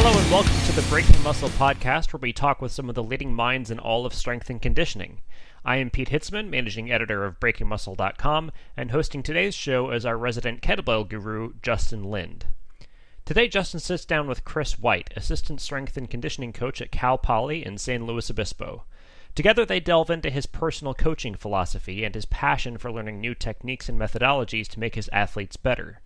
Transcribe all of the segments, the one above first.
Hello and welcome to the Breaking Muscle podcast, where we talk with some of the leading minds in all of strength and conditioning. I am Pete Hitzman, managing editor of BreakingMuscle.com, and hosting today's show is our resident kettlebell guru, Justin Lind. Today, Justin sits down with Chris White, assistant strength and conditioning coach at Cal Poly in San Luis Obispo. Together, they delve into his personal coaching philosophy and his passion for learning new techniques and methodologies to make his athletes better.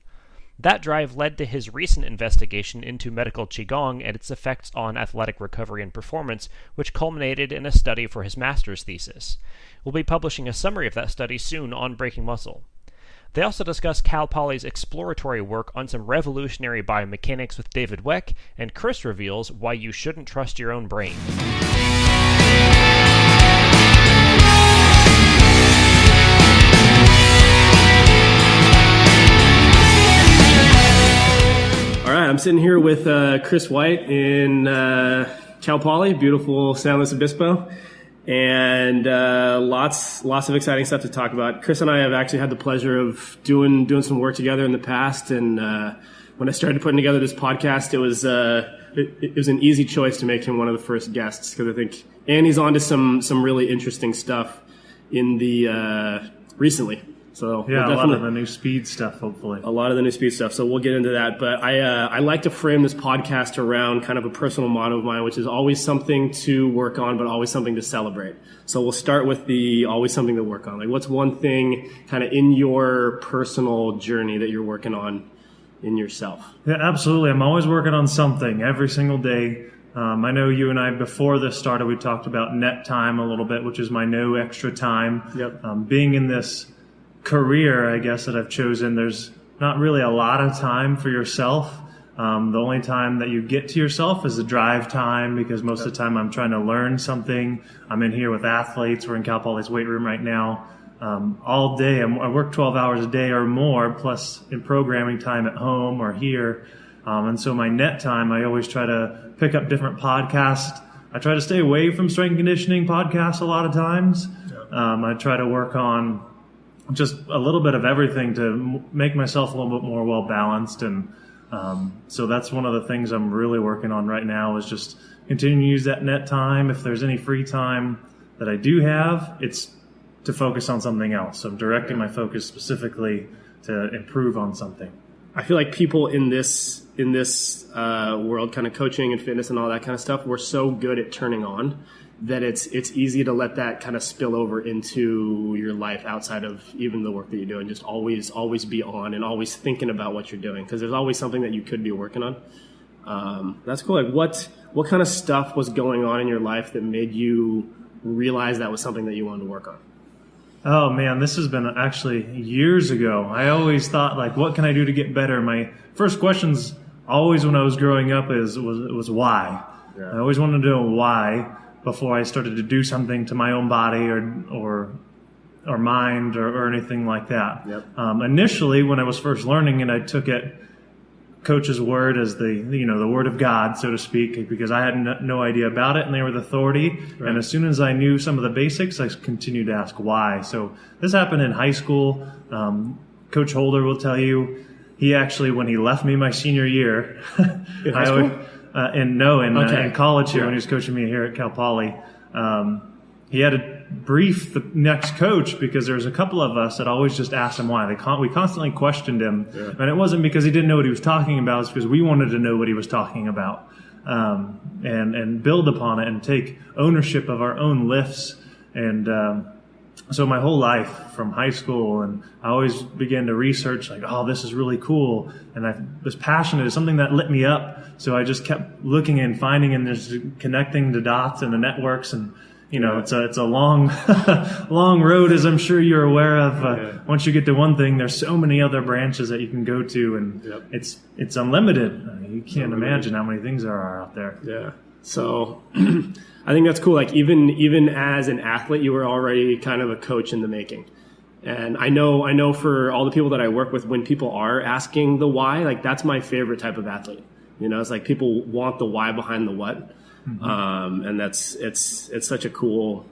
That drive led to his recent investigation into medical Qigong and its effects on athletic recovery and performance, which culminated in a study for his master's thesis. We'll be publishing a summary of that study soon on Breaking Muscle. They also discuss Cal Poly's exploratory work on some revolutionary biomechanics with David Weck, and Chris reveals why you shouldn't trust your own brain. All right, I'm sitting here with Chris White in Cal Poly, beautiful San Luis Obispo, and lots of exciting stuff to talk about. Chris and I have actually had the pleasure of doing some work together in the past, and when I started putting together this podcast, it was an easy choice to make him one of the first guests, because I think he's onto some really interesting stuff in the recently. So yeah, a lot of the new speed stuff, hopefully. A lot of the new speed stuff. So we'll get into that. But I like to frame this podcast around kind of a personal motto of mine, which is always something to work on, but always something to celebrate. So we'll start with the always something to work on. Like, what's one thing kind of in your personal journey that you're working on in yourself? Yeah, absolutely. I'm always working on something every single day. I know you and I, before this started, we talked about net time a little bit, which is my no extra time. Yep. Being in this career, I guess, that I've chosen, there's not really a lot of time for yourself. The only time that you get to yourself is the drive time, because most of the time I'm trying to learn something. I'm in here with athletes. We're in Cal Poly's weight room right now. All day, I work 12 hours a day or more, plus in programming time at home or here. And so my net time, I always try to pick up different podcasts. I try to stay away from strength and conditioning podcasts a lot of times. I try to work on just a little bit of everything to make myself a little bit more well-balanced. And so that's one of the things I'm really working on right now, is just continuing to use that net time. If there's any free time that I do have, it's to focus on something else. I'm directing my focus specifically to improve on something. I feel like people in this world, kind of coaching and fitness and all that kind of stuff, we're so good at turning on that it's easy to let that kind of spill over into your life outside of even the work that you do, and just always be on and always thinking about what you're doing, because there's always something that you could be working on. That's cool. Like, what kind of stuff was going on in your life that made you realize that was something that you wanted to work on? Oh man, this has been actually years ago. I always thought, like, what can I do to get better? My first questions always when I was growing up was why. Yeah. I always wanted to know why before I started to do something to my own body or mind or anything like that. Yep. Initially, when I was first learning it, I took it coach's word as the word of God, so to speak, because I had no idea about it, and they were the authority. Right. And as soon as I knew some of the basics, I continued to ask why. So this happened in high school. Coach Holder will tell you, he actually, when he left me my senior year, in high school? In college here, when he was coaching me here at Cal Poly, he had to brief the next coach, because there was a couple of us that always just asked him why. We constantly questioned him, and it wasn't because he didn't know what he was talking about. It's because we wanted to know what he was talking about, and build upon it and take ownership of our own lifts. And so my whole life from high school, and I always began to research, like, oh, this is really cool. And I was passionate. It's something that lit me up. So I just kept looking and finding and just connecting the dots and the networks. And, it's a long, long road, as I'm sure you're aware of. Once you get to one thing, there's so many other branches that you can go to, and it's unlimited. You can't imagine how many things there are out there. Yeah. So I think that's cool. Like, even as an athlete, you were already kind of a coach in the making. And I know for all the people that I work with, when people are asking the why, like, that's my favorite type of athlete. It's like people want the why behind the what. Mm-hmm. And it's such a cool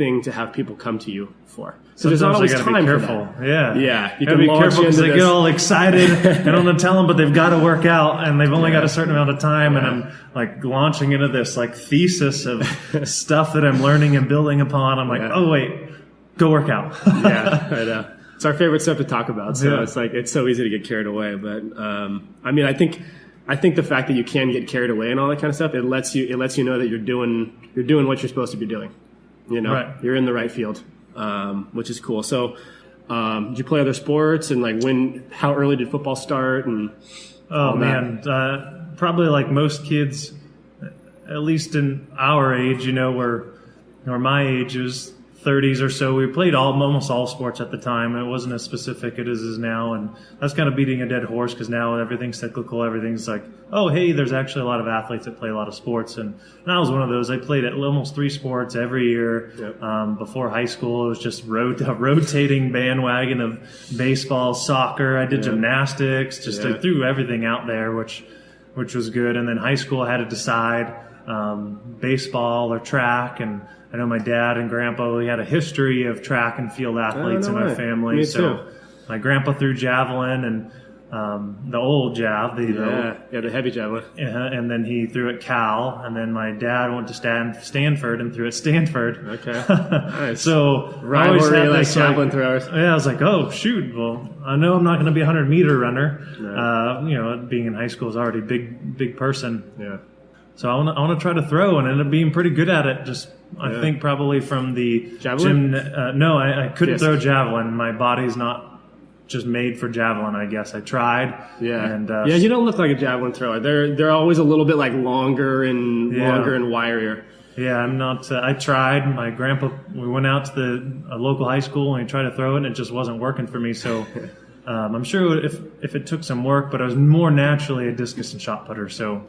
thing to have people come to you for. So Sometimes there's not always I gotta time be for careful. that. Yeah. Yeah. You gotta be careful because they get all excited. I don't want to tell them, but they've got to work out and they've only got a certain amount of time. And I'm like launching into this like thesis of stuff that I'm learning and building upon. I'm like, oh wait, go work out. Yeah, I know. It's our favorite stuff to talk about. So it's like, it's so easy to get carried away. But, I mean, I think the fact that you can get carried away and all that kind of stuff, it lets you know that you're doing what you're supposed to be doing. You know, you're in the right field, which is cool. So, did you play other sports and like how early did football start? And probably like most kids, at least in our age, you know, or my age, it was 30s or so. We played almost all sports at the time. It wasn't as specific as it is now, and that's kind of beating a dead horse because now everything's cyclical. Everything's like, oh, hey, there's actually a lot of athletes that play a lot of sports, and I was one of those. I played at almost 3 sports every year. Yep. Before high school, it was just a rotating bandwagon of baseball, soccer. I did gymnastics, I threw everything out there, which was good. And then high school, I had to decide baseball or track, and I know my dad and grandpa, we had a history of track and field athletes in our family. Me so too. my grandpa threw javelin and the old jav, the heavy javelin. And then he threw at Cal, and then my dad went to Stanford and threw at Stanford. Okay, nice. So rivalry, like javelin throwers. Yeah, I was like, oh shoot, well, I know I'm not going to be a 100-meter runner. No. You know, being in high school is already big person. Yeah. So I want to try to throw and ended up being pretty good at it. Just I think probably from the javelin. No, I couldn't throw javelin. My body's not just made for javelin. I guess I tried. Yeah, and you don't look like a javelin thrower. They're always a little bit like longer and wirier. Yeah, I'm not. I tried. My grandpa. We went out to a local high school and he tried to throw it, and it just wasn't working for me. So. I'm sure if it took some work, but I was more naturally a discus and shot putter. So,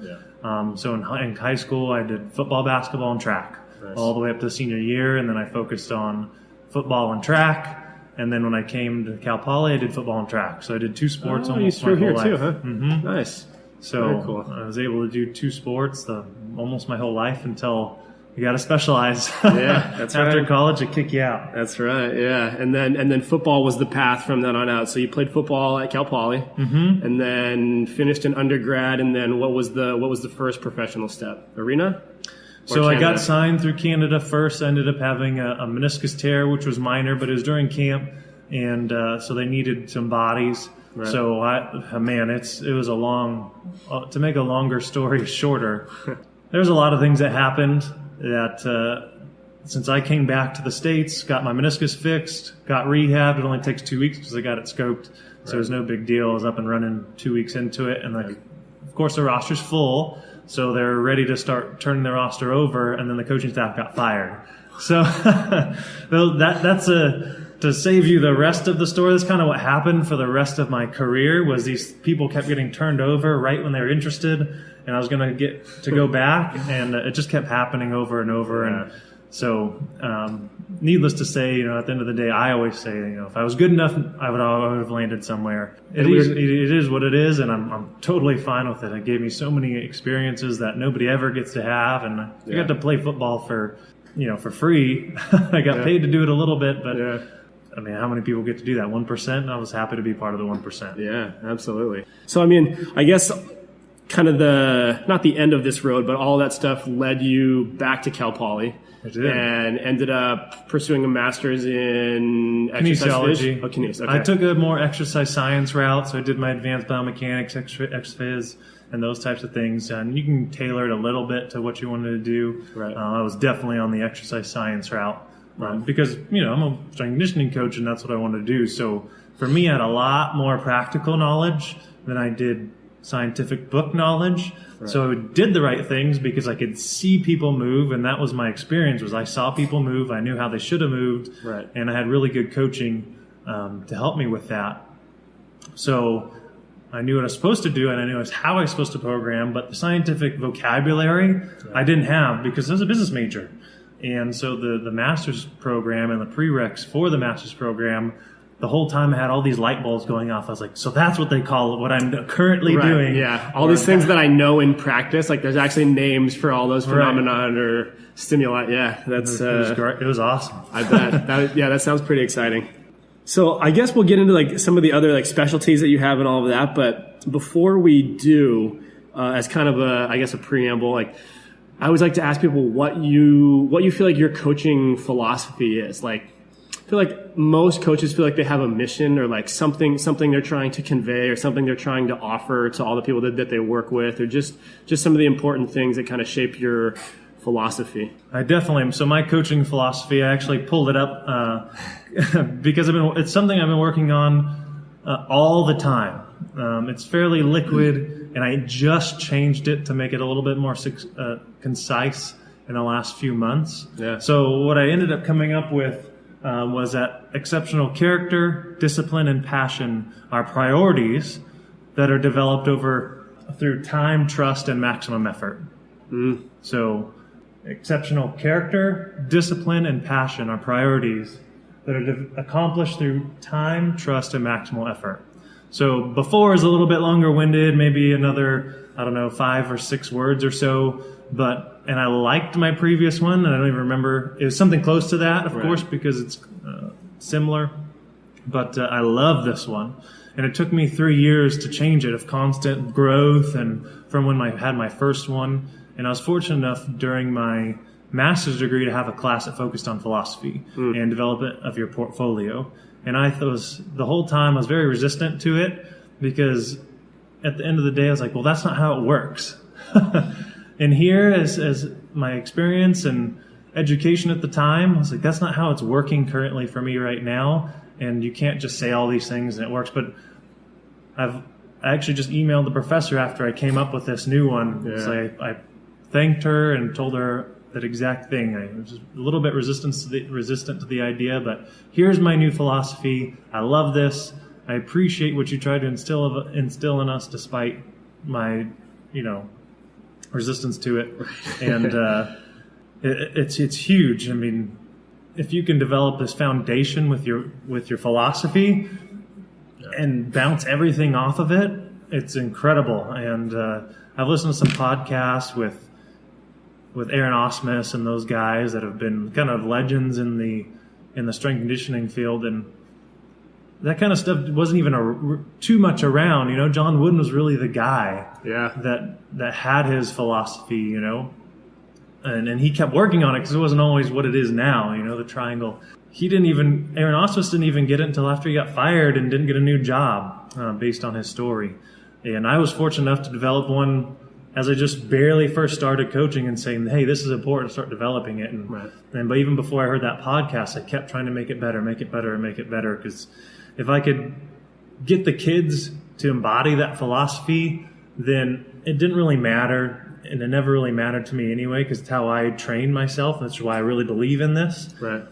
so in high school, I did football, basketball, and track all the way up to the senior year, and then I focused on football and track. And then when I came to Cal Poly, I did football and track. So I did 2 sports almost my whole life. Too, huh? Mm-hmm. Nice. So very cool. I was able to do 2 sports almost my whole life until. You got to specialize. Yeah, that's right. After college, they kick you out. That's right. Yeah, and then football was the path from then on out. So you played football at Cal Poly, and then finished in undergrad. And then what was the first professional step? Arena? So I got signed through Canada first. I ended up having a meniscus tear, which was minor, but it was during camp, and so they needed some bodies. Right. So it was a long. To make a longer story shorter, there's a lot of things that happened. That since I came back to the States, got my meniscus fixed, got rehabbed. It only takes 2 weeks because I got it scoped. So it was no big deal. I was up and running 2 weeks into it. And of course, the roster's full. So they're ready to start turning their roster over. And then the coaching staff got fired. So that's to save you the rest of the story. That's kind of what happened for the rest of my career was these people kept getting turned over right when they were interested. And I was going to get to go back, and it just kept happening over and over. Yeah. And so, needless to say, at the end of the day, I always say, if I was good enough, I would have landed somewhere. It is what it is, and I'm totally fine with it. It gave me so many experiences that nobody ever gets to have, and I got to play football for free. I got paid to do it a little bit, but. Yeah. I mean, how many people get to do that? 1%? I was happy to be part of the 1%. Yeah, absolutely. So, I mean, I guess kind of not the end of this road, but all that stuff led you back to Cal Poly. It did. And ended up pursuing a master's in kinesiology. Okay. I took a more exercise science route, so I did my advanced biomechanics, exphys, and those types of things. And you can tailor it a little bit to what you wanted to do. Right. I was definitely on the exercise science route. Because, I'm a strength and conditioning coach and that's what I want to do. So for me, I had a lot more practical knowledge than I did scientific book knowledge. Right. So I did the right things because I could see people move. And that was my experience was I saw people move. I knew how they should have moved. Right. And I had really good coaching to help me with that. So I knew what I was supposed to do and I knew how I was supposed to program. But the scientific vocabulary I didn't have because I was a business major. And so the master's program and the prereqs for the master's program the whole time I had all these light bulbs going off. I was like, so that's what they call it, what I'm currently doing. Yeah. All these things that I know in practice, like there's actually names for all those phenomenon or stimuli. Yeah. That's, it was great. It was awesome. I bet. That sounds pretty exciting. So I guess we'll get into like some of the other like specialties that you have and all of that. But before we do, as kind of a preamble, like I always like to ask people what you feel like your coaching philosophy is. Like, I feel like most coaches feel like they have a mission or like something they're trying to convey or something they're trying to offer to all the people that they work with, or just some of the important things that kind of shape your philosophy. I definitely am. So my coaching philosophy, I actually pulled it up because it's something I've been working on all the time. It's fairly liquid, and I just changed it to make it a little bit more concise in the last few months. Yeah. So what I ended up coming up with was that exceptional character, discipline, and passion are priorities that are developed through time, trust, and maximum effort. So exceptional character, discipline, and passion are priorities that are accomplished through time, trust, and maximal effort. So before is a little bit longer winded, maybe another, 5 or 6 words or so, and I liked my previous one, and I don't even remember. It was something close to that, of course, because it's similar, but I love this one. And it took me 3 years to change it, of constant growth, and from when I had my first one. And I was fortunate enough during my master's degree to have a class that focused on philosophy and development of your portfolio. And the whole time I was very resistant to it, because at the end of the day I was like, well, that's not how it works. And here, as my experience and education at the time, I was like, that's not how it's working currently for me right now. And you can't just say all these things and it works. But I actually just emailed the professor after I came up with this new one. Yeah. So I thanked her and told her that exact thing. I was just a little bit resistant to the idea, but here's my new philosophy. I love this. I appreciate what you tried to instill in us, despite my, resistance to it. And it's huge. I mean, if you can develop this foundation with your philosophy and bounce everything off of it, it's incredible. And I've listened to some podcasts with Aaron Osmus and those guys that have been kind of legends in the strength conditioning field, and that kind of stuff wasn't even too much around. John Wooden was really the guy that had his philosophy, and he kept working on it because it wasn't always what it is now, the triangle. Aaron Osmus didn't even get it until after he got fired and didn't get a new job based on his story. And I was fortunate enough to develop one as I just barely first started coaching and saying, hey, this is important to start developing it. But even before I heard that podcast, I kept trying to make it better, and make it better. Because if I could get the kids to embody that philosophy, then it didn't really matter. And it never really mattered to me anyway, because it's how I trained myself. That's why I really believe in this. Right.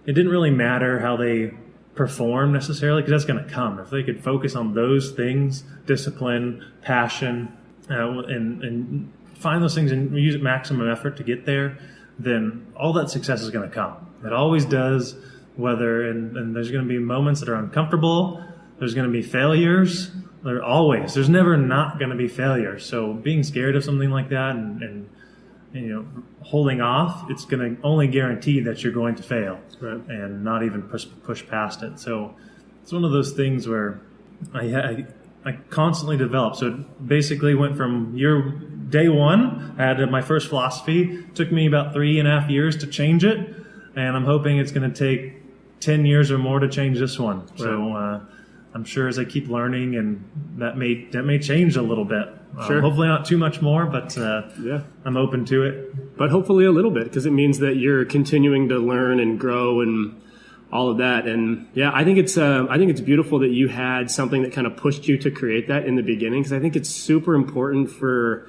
It didn't really matter how they perform necessarily, because that's going to come. If they could focus on those things, discipline, passion, and find those things and use maximum effort to get there, then all that success is going to come. It always does, and there's going to be moments that are uncomfortable. There's going to be failures. There's never not going to be failures. So being scared of something like that and holding off, it's going to only guarantee that you're going to fail, right, and not even push past it. So it's one of those things where I constantly develop. So it basically went from day one. I had my first philosophy. It took me about 3.5 years to change it, and I'm hoping it's going to take 10 years or more to change this one. Right. So I'm sure as I keep learning, and that may change a little bit. Sure. Hopefully not too much more, but I'm open to it. But hopefully a little bit, because it means that you're continuing to learn and grow and all of that. And I think it's beautiful that you had something that kind of pushed you to create that in the beginning, because I think it's super important for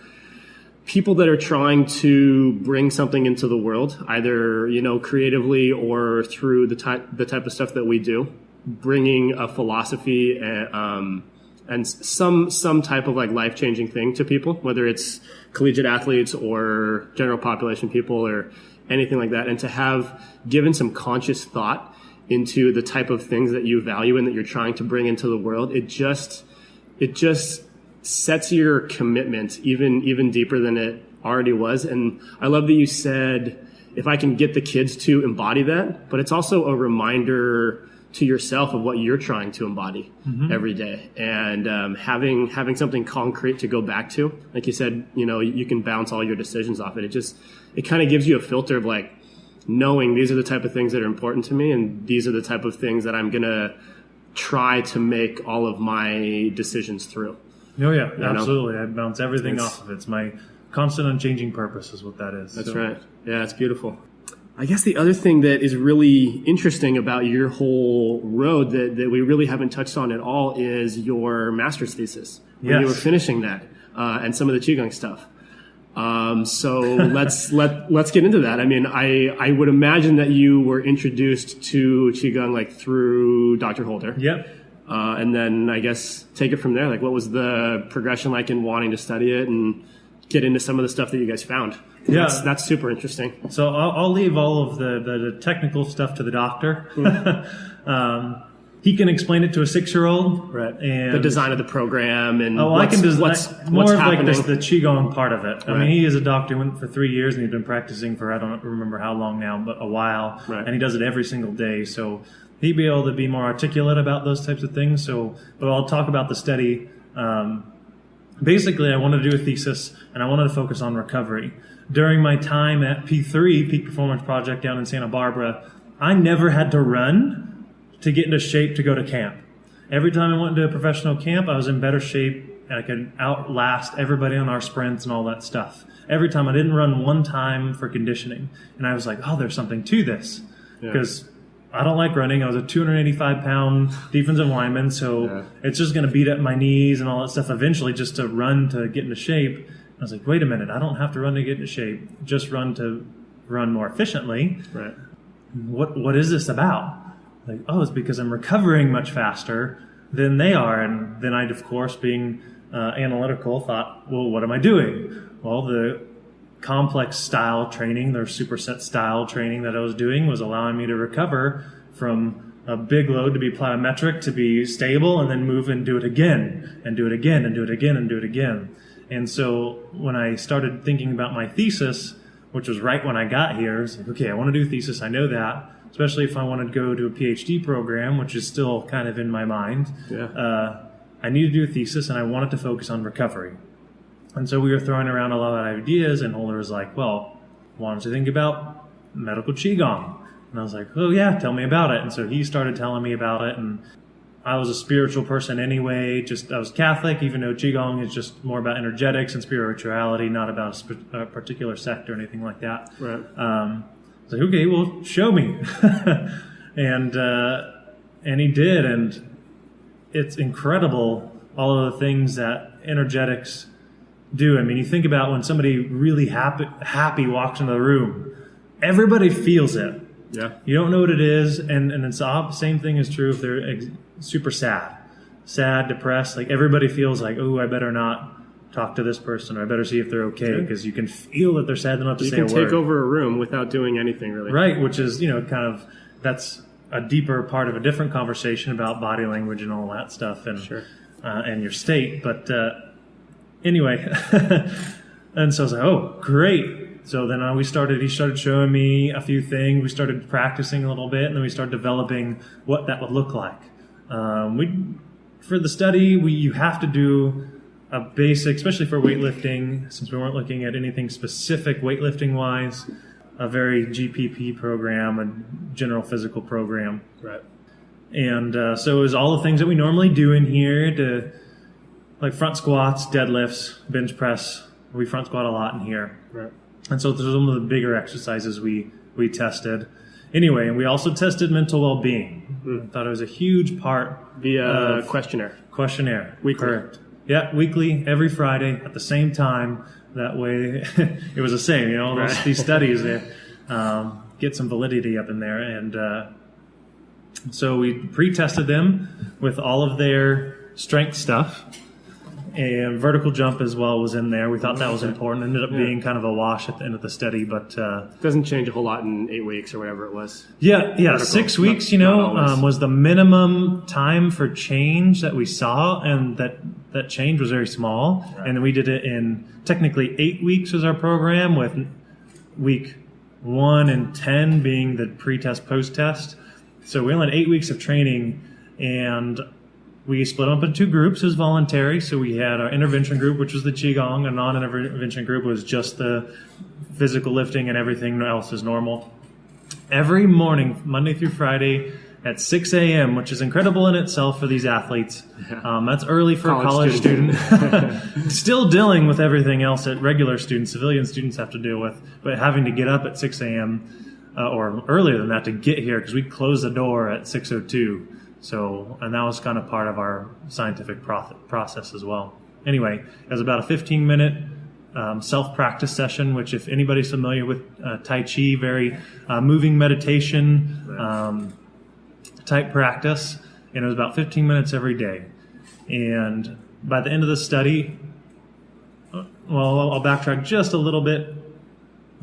people that are trying to bring something into the world, either creatively or through the type of stuff that we do, bringing a philosophy and some type of like life-changing thing to people, whether it's collegiate athletes or general population people or anything like that, and to have given some conscious thought into the type of things that you value and that you're trying to bring into the world, it just sets your commitment even deeper than it already was. And I love that you said, if I can get the kids to embody that, but it's also a reminder to yourself of what you're trying to embody every day. And having something concrete to go back to, like you said, you can bounce all your decisions off it. It kind of gives you a filter of like knowing these are the type of things that are important to me, and these are the type of things that I'm going to try to make all of my decisions through. Oh yeah, absolutely. I bounce everything off of it. It's my constant unchanging purpose is what that is. That's right. Yeah, it's beautiful. I guess the other thing that is really interesting about your whole road that we really haven't touched on at all is your master's thesis. When you were finishing that, and some of the Qigong stuff. So let's get into that. I mean, I would imagine that you were introduced to Qigong like through Dr. Holder. Yep. And then I guess take it from there. Like, what was the progression like in wanting to study it and get into some of the stuff that you guys found? Yeah, that's super interesting. So I'll leave all of the technical stuff to the doctor. He can explain it to a 6-year-old, right? And the design of the program and I can design what's more of happening. Like the Qigong part of it. Right. I mean, he is a doctor, went for 3 years, and he's been practicing for I don't remember how long now, but a while. Right. And he does it every single day, so he'd be able to be more articulate about those types of things. But I'll talk about the study. Basically, I wanted to do a thesis, and I wanted to focus on recovery. During my time at P3, Peak Performance Project down in Santa Barbara, I never had to run to get into shape to go to camp. Every time I went to a professional camp, I was in better shape, and I could outlast everybody on our sprints and all that stuff. Every time I didn't run one time for conditioning. And I was like, oh, there's something to this. Because I don't like running. I was a 285-pound defensive lineman, so it's just going to beat up my knees and all that stuff eventually just to run to get into shape. I was like, wait a minute, I don't have to run to get into shape. Just run to run more efficiently. Right. What is this about? Like, oh, it's because I'm recovering much faster than they are. And then I, of course, being analytical, thought, well, what am I doing? Well, the complex style training, their superset style training that I was doing was allowing me to recover from a big load to be plyometric, to be stable, and then move and do it again, and do it again, and do it again, and do it again. And so when I started thinking about my thesis, which was right when I got here, I was like, okay, I want to do a thesis. I know that, especially if I wanted to go to a PhD program, which is still kind of in my mind. I need to do a thesis, and I wanted to focus on recovery. And so we were throwing around a lot of ideas, and Holder was like, well, why don't you think about medical Qigong? And I was like, oh, yeah, tell me about it. And so he started telling me about it, and I was a spiritual person anyway. I was Catholic, even though Qigong is just more about energetics and spirituality, not about a particular sect or anything like that. Right. I was like, okay, well, show me. and he did, and it's incredible, all of the things that energetics do. I mean, you think about when somebody really happy walks into the room, everybody feels it. Yeah. You don't know what it is, and it's the same thing is true if they're super sad, depressed. Like, everybody feels like, oh, I better not talk to this person, or I better see if they're okay, because you can feel that they're sad enough to say a word. You can take over a room without doing anything, really. Right, which is, kind of, that's a deeper part of a different conversation about body language and all that stuff, and and your state. But anyway, and so I was like, oh, great. So then he started showing me a few things. We started practicing a little bit, and then we started developing what that would look like. For the study, you have to do a basic, especially for weightlifting, since we weren't looking at anything specific weightlifting-wise, a very GPP program, a general physical program. Right. And so it was all the things that we normally do in here, like front squats, deadlifts, bench press. We front squat a lot in here. Right. And so there's some of the bigger exercises we tested. Anyway, and we also tested mental well-being. I thought it was a huge part. Via questionnaire. Weekly. Correct. Yeah, weekly, every Friday at the same time. That way, it was the same. These studies, they get some validity up in there. And so we pre-tested them with all of their strength stuff. And vertical jump as well was in there. We thought that was important. Ended up being kind of a wash at the end of the study, but doesn't change a whole lot in 8 weeks or whatever it was. Yeah. Vertical. 6 weeks, was the minimum time for change that we saw, and that change was very small. Right. And we did it in technically 8 weeks was our program, with week 1 and 10 being the pre-test, post-test. So we only had 8 weeks of training, and we split up into 2 groups. It was voluntary. So we had our intervention group, which was the Qigong. A non-intervention group was just the physical lifting, and everything else is normal. Every morning, Monday through Friday, at 6 a.m., which is incredible in itself for these athletes. That's early for a college student. Still dealing with everything else that regular students, civilian students have to deal with, but having to get up at 6 a.m. Or earlier than that to get here, because we closed the door at 6:02. So, and that was kind of part of our scientific process as well. Anyway, it was about a 15-minute self-practice session, which if anybody's familiar with Tai Chi, very moving meditation type practice, and it was about 15 minutes every day. And by the end of the study, I'll backtrack just a little bit.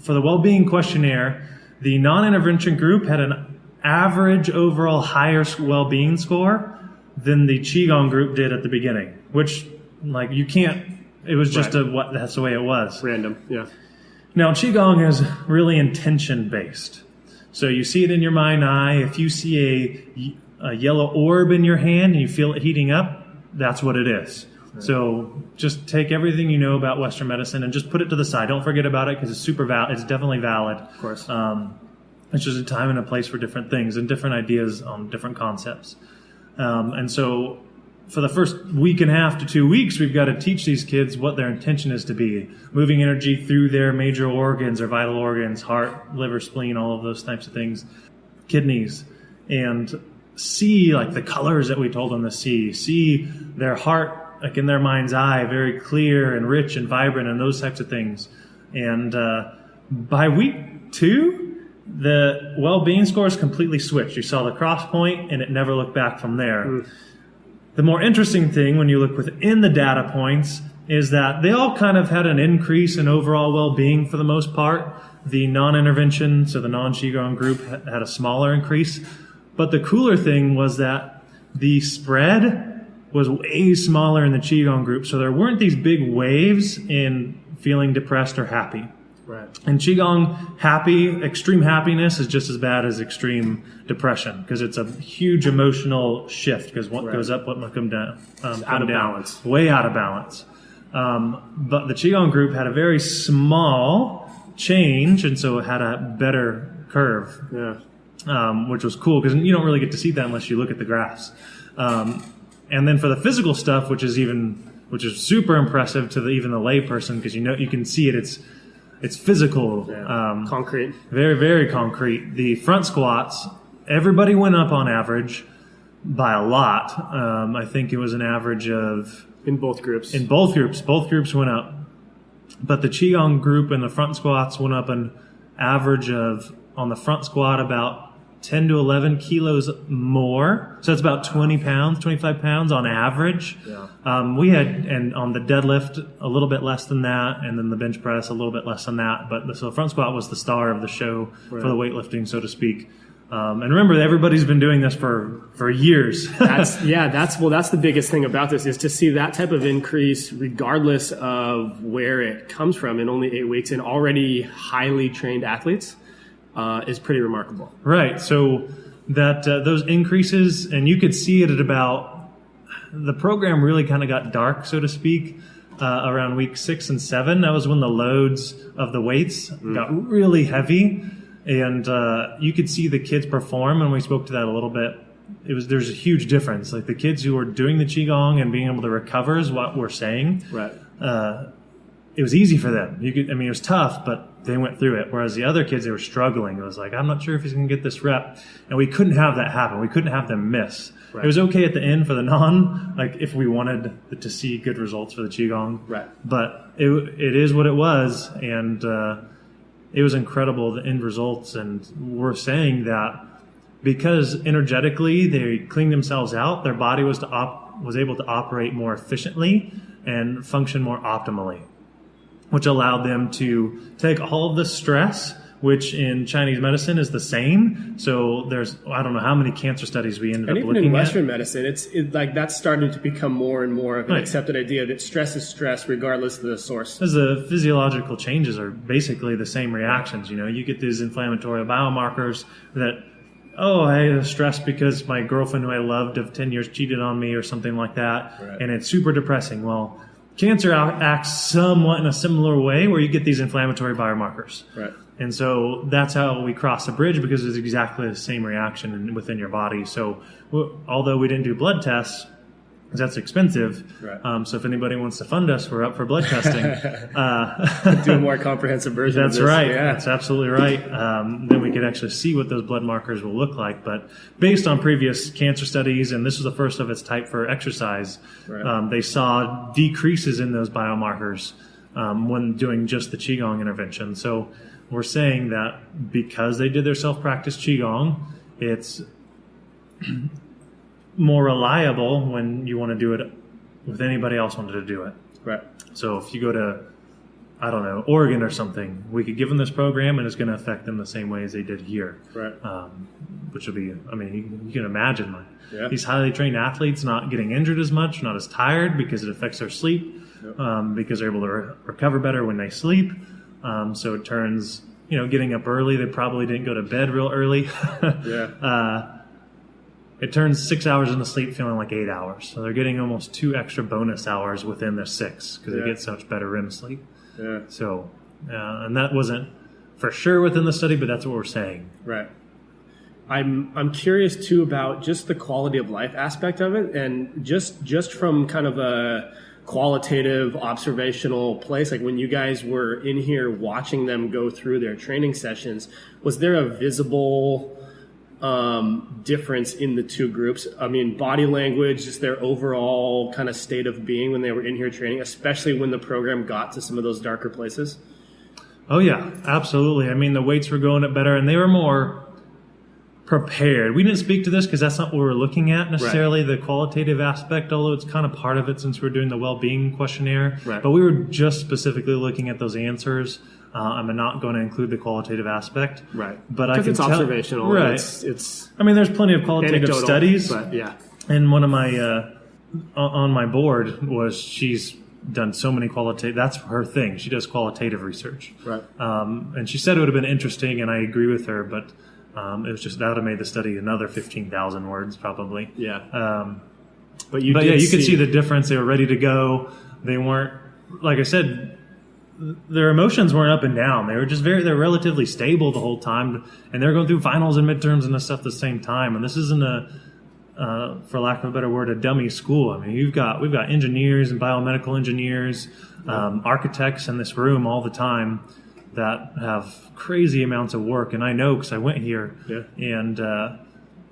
For the well-being questionnaire, the non-intervention group had an average overall higher well-being score than the Qigong group did at the beginning, which, like, you can't, it was just that's the way it was. Random, yeah. Now, Qigong is really intention-based. So you see it in your mind eye. If you see a yellow orb in your hand and you feel it heating up, that's what it is. Right. So just take everything you know about Western medicine and just put it to the side. Don't forget about it, because it's super valid. It's definitely valid. Of course. It's just a time and a place for different things and different ideas on different concepts. And so for the first week and a half to 2 weeks, we've got to teach these kids what their intention is to be. Moving energy through their major organs or vital organs, heart, liver, spleen, all of those types of things, kidneys, and see like the colors that we told them to see their heart like in their mind's eye, very clear and rich and vibrant and those types of things. And by week 2, the well-being scores completely switched. You saw the cross point and it never looked back from there. The more interesting thing when you look within the data points is that they all kind of had an increase in overall well-being for the most part. The non-intervention, so the non-Qigong group, had a smaller increase. But the cooler thing was that the spread was way smaller in the Qigong group. So there weren't these big waves in feeling depressed or happy. Right. In Qigong, extreme happiness is just as bad as extreme depression, because it's a huge emotional shift, because what goes up, what must come down. Out of balance. Way out of balance. But the Qigong group had a very small change, and so it had a better curve. Yeah. Which was cool, because you don't really get to see that unless you look at the graphs. And then for the physical stuff, which is super impressive to even the lay person, because you can see it. It's physical. Yeah. Concrete. Very, very concrete. The front squats, everybody went up on average by a lot. I think it was an average of... In both groups. Both groups went up. But the Qigong group and the front squats went up an average of, on the front squat, about 10 to 11 kilos more. So that's about 20 pounds, 25 pounds on average. Yeah. We had, and on the deadlift, a little bit less than that, and then the bench press, a little bit less than that. But so the front squat was the star of the show for the weightlifting, so to speak. And remember, everybody's been doing this for years. That's the biggest thing about this, is to see that type of increase, regardless of where it comes from, in only 8 weeks, and already highly trained athletes, is pretty remarkable. Right. So that those increases, and you could see it at about, the program really kind of got dark, so to speak, around week 6 and 7. That was when the loads of the weights got really heavy. And you could see the kids perform, and we spoke to that a little bit. There's a huge difference. Like the kids who were doing the Qigong and being able to recover is what we're saying. Right. It was easy for them. It was tough, but they went through it. Whereas the other kids, they were struggling. It was like, I'm not sure if he's going to get this rep. And we couldn't have that happen. We couldn't have them miss. Right. It was okay at the end for the if we wanted to see good results for the Qigong. Right. But it is what it was. And it was incredible, the end results. And we're saying that because energetically they cleaned themselves out, their body was able to operate more efficiently, and function more optimally, which allowed them to take all of the stress, which in Chinese medicine is the same. So there's, I don't know how many cancer studies we ended up looking at. And even in Western medicine, it's like that's starting to become more and more of an accepted idea that stress is stress regardless of the source. Because the physiological changes are basically the same reactions. You get these inflammatory biomarkers that, I had stress because my girlfriend who I loved of 10 years cheated on me or something like that. Right. And it's super depressing. Well, cancer acts somewhat in a similar way where you get these inflammatory biomarkers. Right. And so that's how we cross the bridge, because it's exactly the same reaction within your body. So although we didn't do blood tests, because that's expensive, right. So if anybody wants to fund us, we're up for blood testing. Do a more comprehensive version That's of this. right. Yeah. That's absolutely right. Then we could actually see what those blood markers will look like. But based on previous cancer studies, and this is the first of its type for exercise, right. They saw decreases in those biomarkers when doing just the Qigong intervention. So we're saying that because they did their self-practice Qigong, it's more reliable when you want to do it with anybody else wanted to do it. Right. So if you go to, I don't know, Oregon or something, we could give them this program and it's going to affect them the same way as they did here. Right. Which will be, I mean, you can imagine these highly trained athletes not getting injured as much, not as tired because it affects their sleep, because they're able to recover better when they sleep. So it turns, getting up early, they probably didn't go to bed real early. It turns 6 hours into sleep feeling like 8 hours. So they're getting almost 2 extra bonus hours within their 6 because they get so much better REM sleep. Yeah. So, and that wasn't for sure within the study, but that's what we're saying. Right. I'm curious too about just the quality of life aspect of it, and just from kind of a qualitative observational place, like when you guys were in here watching them go through their training sessions, was there a visible difference in the two groups? I mean, body language, just their overall kind of state of being when they were in here training, especially when the program got to some of those darker places? Oh yeah, absolutely. I mean, the weights were going up better and they were more prepared. We didn't speak to this because that's not what we're looking at necessarily, the qualitative aspect, although it's kind of part of it since we're doing the well-being questionnaire. Right. But we were just specifically looking at those answers. I'm not going to include the qualitative aspect. Right. But I can it's observational. Right. It's I mean, there's plenty of qualitative studies. But yeah. And one of my, on my board was she's done so many qualitative, that's her thing. She does qualitative research. Right. And she said it would have been interesting, and I agree with her, but it was just, that would have made the study another 15,000 words probably. Yeah. But you could see the difference. They were ready to go. They weren't, like I said, their emotions weren't up and down. They were just they're relatively stable the whole time, and they're going through finals and midterms and this stuff at the same time. And this isn't for lack of a better word, a dummy school. I mean, we've got engineers and biomedical engineers, architects in this room all the time that have crazy amounts of work. And I know because I went here, and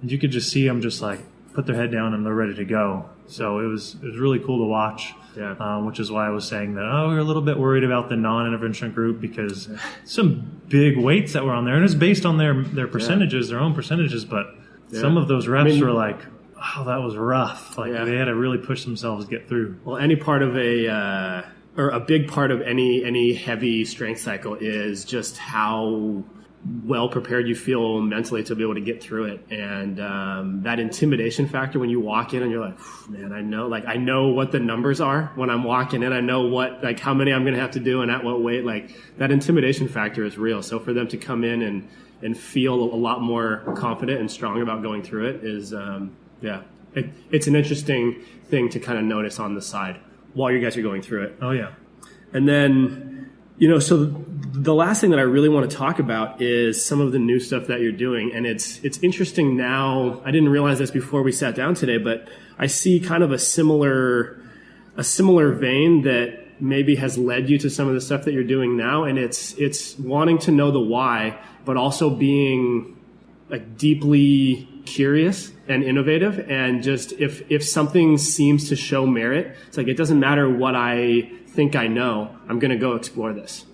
you could just see them just like put their head down and they're ready to go. So it was really cool to watch. Yeah. Which is why I was saying that, we were a little bit worried about the non-intervention group because some big weights that were on there. And it's based on their percentages, their own percentages. But some of those reps were like, oh, that was rough. Like they had to really push themselves to get through. Well, any part of or a big part of any heavy strength cycle is just how well prepared you feel mentally to be able to get through it. And that intimidation factor when you walk in and you're like, man, I know what the numbers are when I'm walking in. I know how many I'm going to have to do and at what weight. Like that intimidation factor is real. So for them to come in and feel a lot more confident and strong about going through it is, it's an interesting thing to kind of notice on the side while you guys are going through it. Oh yeah. And then, so the last thing that I really want to talk about is some of the new stuff that you're doing. And it's interesting now. I didn't realize this before we sat down today, but I see kind of a similar vein that maybe has led you to some of the stuff that you're doing now. And it's wanting to know the why, but also being like deeply curious and innovative. And just if something seems to show merit, it's like, it doesn't matter what I think I know, I'm going to go explore this.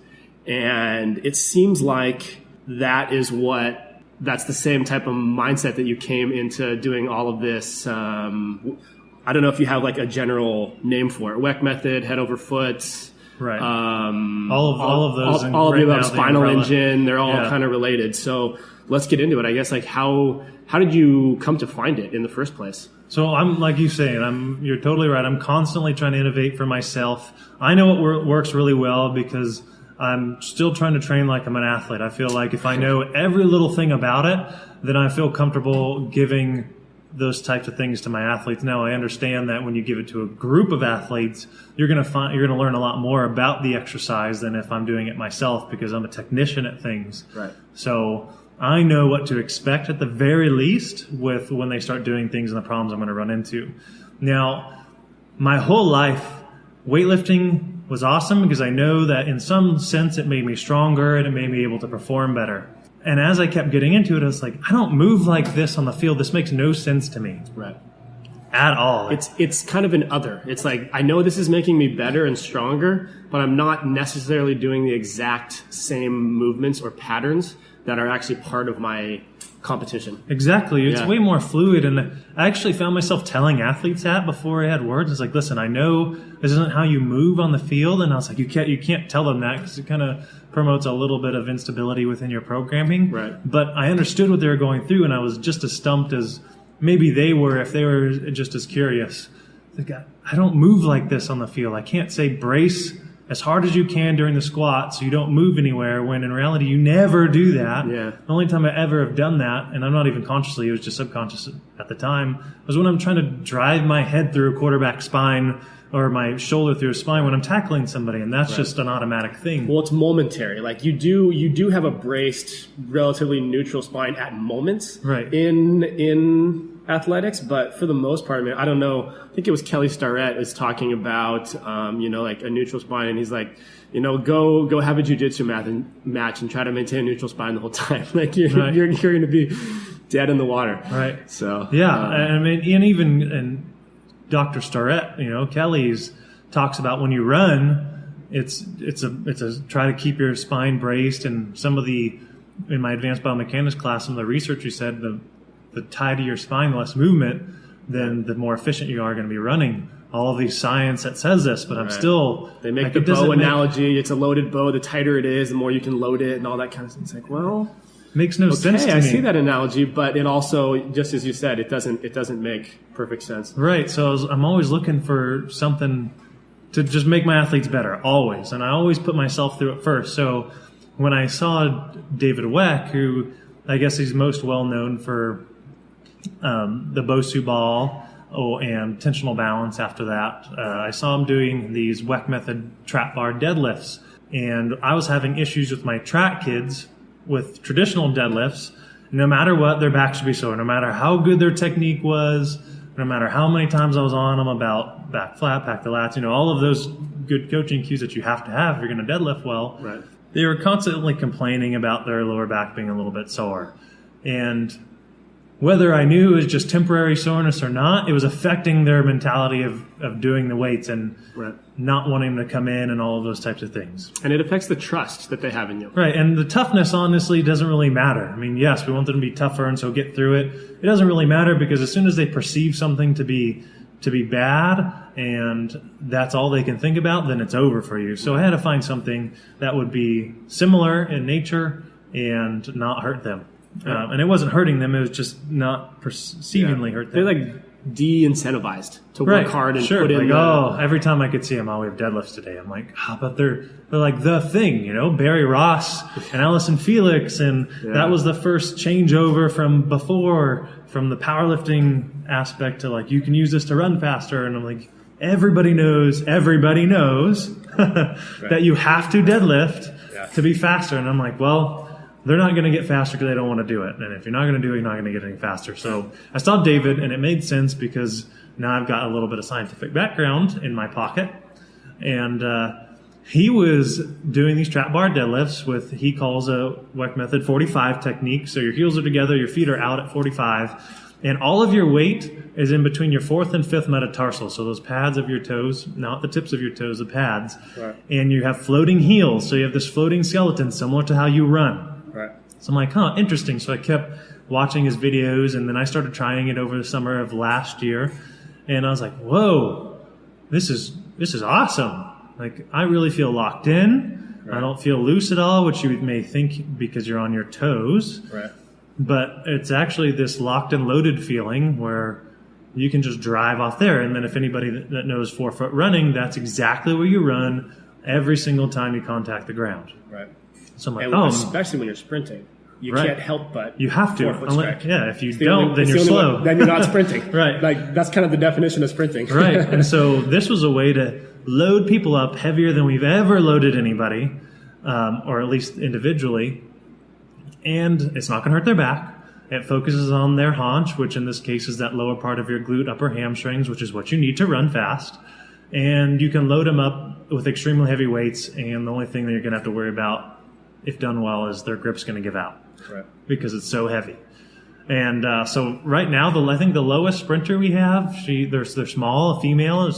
And it seems like that's the same type of mindset that you came into doing all of this I don't know if you have like a general name for it. Weck method, head over foot. Right. All of those. All of the above, spinal engine, they're all Yeah. kind of related. So let's get into it. I guess, like, how did you come to find it in the first place? So I'm, like you say, and you're totally right. I'm constantly trying to innovate for myself. I know what works really well because I'm still trying to train like I'm an athlete. I feel like if I know every little thing about it, then I feel comfortable giving those types of things to my athletes. Now I understand that when you give it to a group of athletes, you're going to learn a lot more about the exercise than if I'm doing it myself, because I'm a technician at things. Right. So I know what to expect at the very least with when they start doing things and the problems I'm going to run into. Now, my whole life, weightlifting was awesome because I know that in some sense it made me stronger and it made me able to perform better. And as I kept getting into it, I was like, I don't move like this on the field. This makes no sense to me. Right. At all. It's kind of an other. It's like, I know this is making me better and stronger, but I'm not necessarily doing the exact same movements or patterns that are actually part of my competition. Exactly. It's way more fluid. And I actually found myself telling athletes that before I had words. It's like, listen, I know this isn't how you move on the field. And I was like, you can't tell them that because it kind of promotes a little bit of instability within your programming. Right. But I understood what they were going through, and I was just as stumped as maybe they were if they were just as curious. Like, I don't move like this on the field. I can't say brace as hard as you can during the squat so you don't move anywhere, when in reality you never do that. Yeah. The only time I ever have done that, and I'm not even consciously, it was just subconscious at the time, was when I'm trying to drive my head through a quarterback spine or my shoulder through a spine when I'm tackling somebody, and that's just an automatic thing. Well, it's momentary. Like, you do have a braced, relatively neutral spine at moments, Right. in athletics, but for the most part, I mean, I don't know. I think it was Kelly Starrett is talking about, like a neutral spine, and he's like, go have a jiu-jitsu match and try to maintain a neutral spine the whole time. Like, you're going to be dead in the water. Right. So I mean, and Dr. Starrett, Kelly's talks about when you run, it's a try to keep your spine braced, and in my advanced biomechanics class, some of the research you said the tighter your spine, the less movement, then the more efficient you are going to be running. All of these science that says this, but I'm still... They make the bow analogy. It's a loaded bow. The tighter it is, the more you can load it and all that kind of stuff. It's like, well... Makes no sense to me. I see that analogy, but it also, just as you said, it doesn't make perfect sense. Right. So I'm always looking for something to just make my athletes better, always. And I always put myself through it first. So when I saw David Weck, who I guess he's most well known for the Bosu ball and tensional balance after that, I saw him doing these Weck method trap bar deadlifts. And I was having issues with my track kids with traditional deadlifts. No matter what, their back should be sore. No matter how good their technique was, no matter how many times I was on them about back flat, back to lats, all of those good coaching cues that you have to have if you're going to deadlift well. Right. They were constantly complaining about their lower back being a little bit sore. And whether I knew it was just temporary soreness or not, it was affecting their mentality of doing the weights and not wanting to come in and all of those types of things. And it affects the trust that they have in you. Right, and the toughness, honestly, doesn't really matter. I mean, yes, we want them to be tougher and so get through it. It doesn't really matter, because as soon as they perceive something to be bad and that's all they can think about, then it's over for you. So I had to find something that would be similar in nature and not hurt them. And it wasn't hurting them, it was just not perceivingly hurt them. They're like de-incentivized to work hard and put in. Every time I could see them, we have deadlifts today. I'm like, but they're like the thing, Barry Ross and Allison Felix, and that was the first changeover from the powerlifting aspect to like, you can use this to run faster. And I'm like, everybody knows that you have to deadlift to be faster. And I'm like, well, they're not going to get faster because they don't want to do it. And if you're not going to do it, you're not going to get any faster. So I saw David, and it made sense because now I've got a little bit of scientific background in my pocket. And he was doing these trap bar deadlifts with, he calls a Weck method 45 technique. So your heels are together, your feet are out at 45. And all of your weight is in between your fourth and fifth metatarsal. So those pads of your toes, not the tips of your toes, the pads. Right. And you have floating heels. So you have this floating skeleton similar to how you run. Right. So I'm like, interesting. So I kept watching his videos, and then I started trying it over the summer of last year. And I was like, whoa, this is awesome. Like, I really feel locked in. Right. I don't feel loose at all, which you may think because you're on your toes. Right. But it's actually this locked and loaded feeling where you can just drive off there. And then if anybody that knows 4-foot running, that's exactly where you run every single time you contact the ground. Right. So I'm like, and especially when you're sprinting. You can't help but you have to. Yeah, if you don't, then you're slow. Then you're not sprinting. Right. Like, that's kind of the definition of sprinting. Right. And so this was a way to load people up heavier than we've ever loaded anybody, or at least individually. And it's not going to hurt their back. It focuses on their haunch, which in this case is that lower part of your glute, upper hamstrings, which is what you need to run fast. And you can load them up with extremely heavy weights. And the only thing that you're going to have to worry about, if done well, is their grip's going to give out. Right. Because it's so heavy. And so right now, I think the lowest sprinter we have, they're small, a female,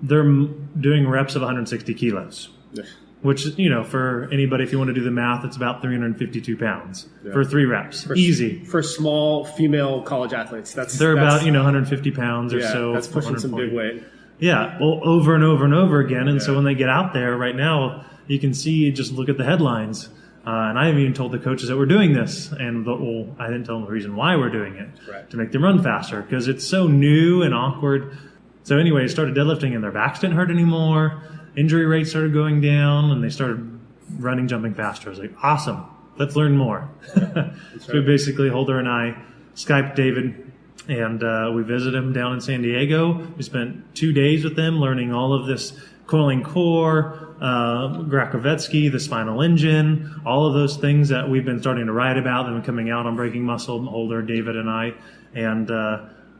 they're doing reps of 160 kilos. Yeah. Which, for anybody, if you want to do the math, it's about 352 pounds for 3 reps. Easy. For small female college athletes. They're about 150 pounds or so. That's pushing some big weight. Yeah, well, over and over and over again. And so when they get out there right now, you can see, just look at the headlines. And I haven't even told the coaches that we're doing this. And I didn't tell them the reason why we're doing it. Right. To make them run faster, because it's so new and awkward. So anyway, I started deadlifting and their backs didn't hurt anymore. Injury rates started going down, and they started running, jumping faster. I was like, awesome, let's learn more. So we basically, Holder and I, Skyped David, and we visited him down in San Diego. We spent 2 days with them learning all of this coiling core, Grakovetsky, the spinal engine, all of those things that we've been starting to write about and coming out on Breaking Muscle, Holder, David, and I. And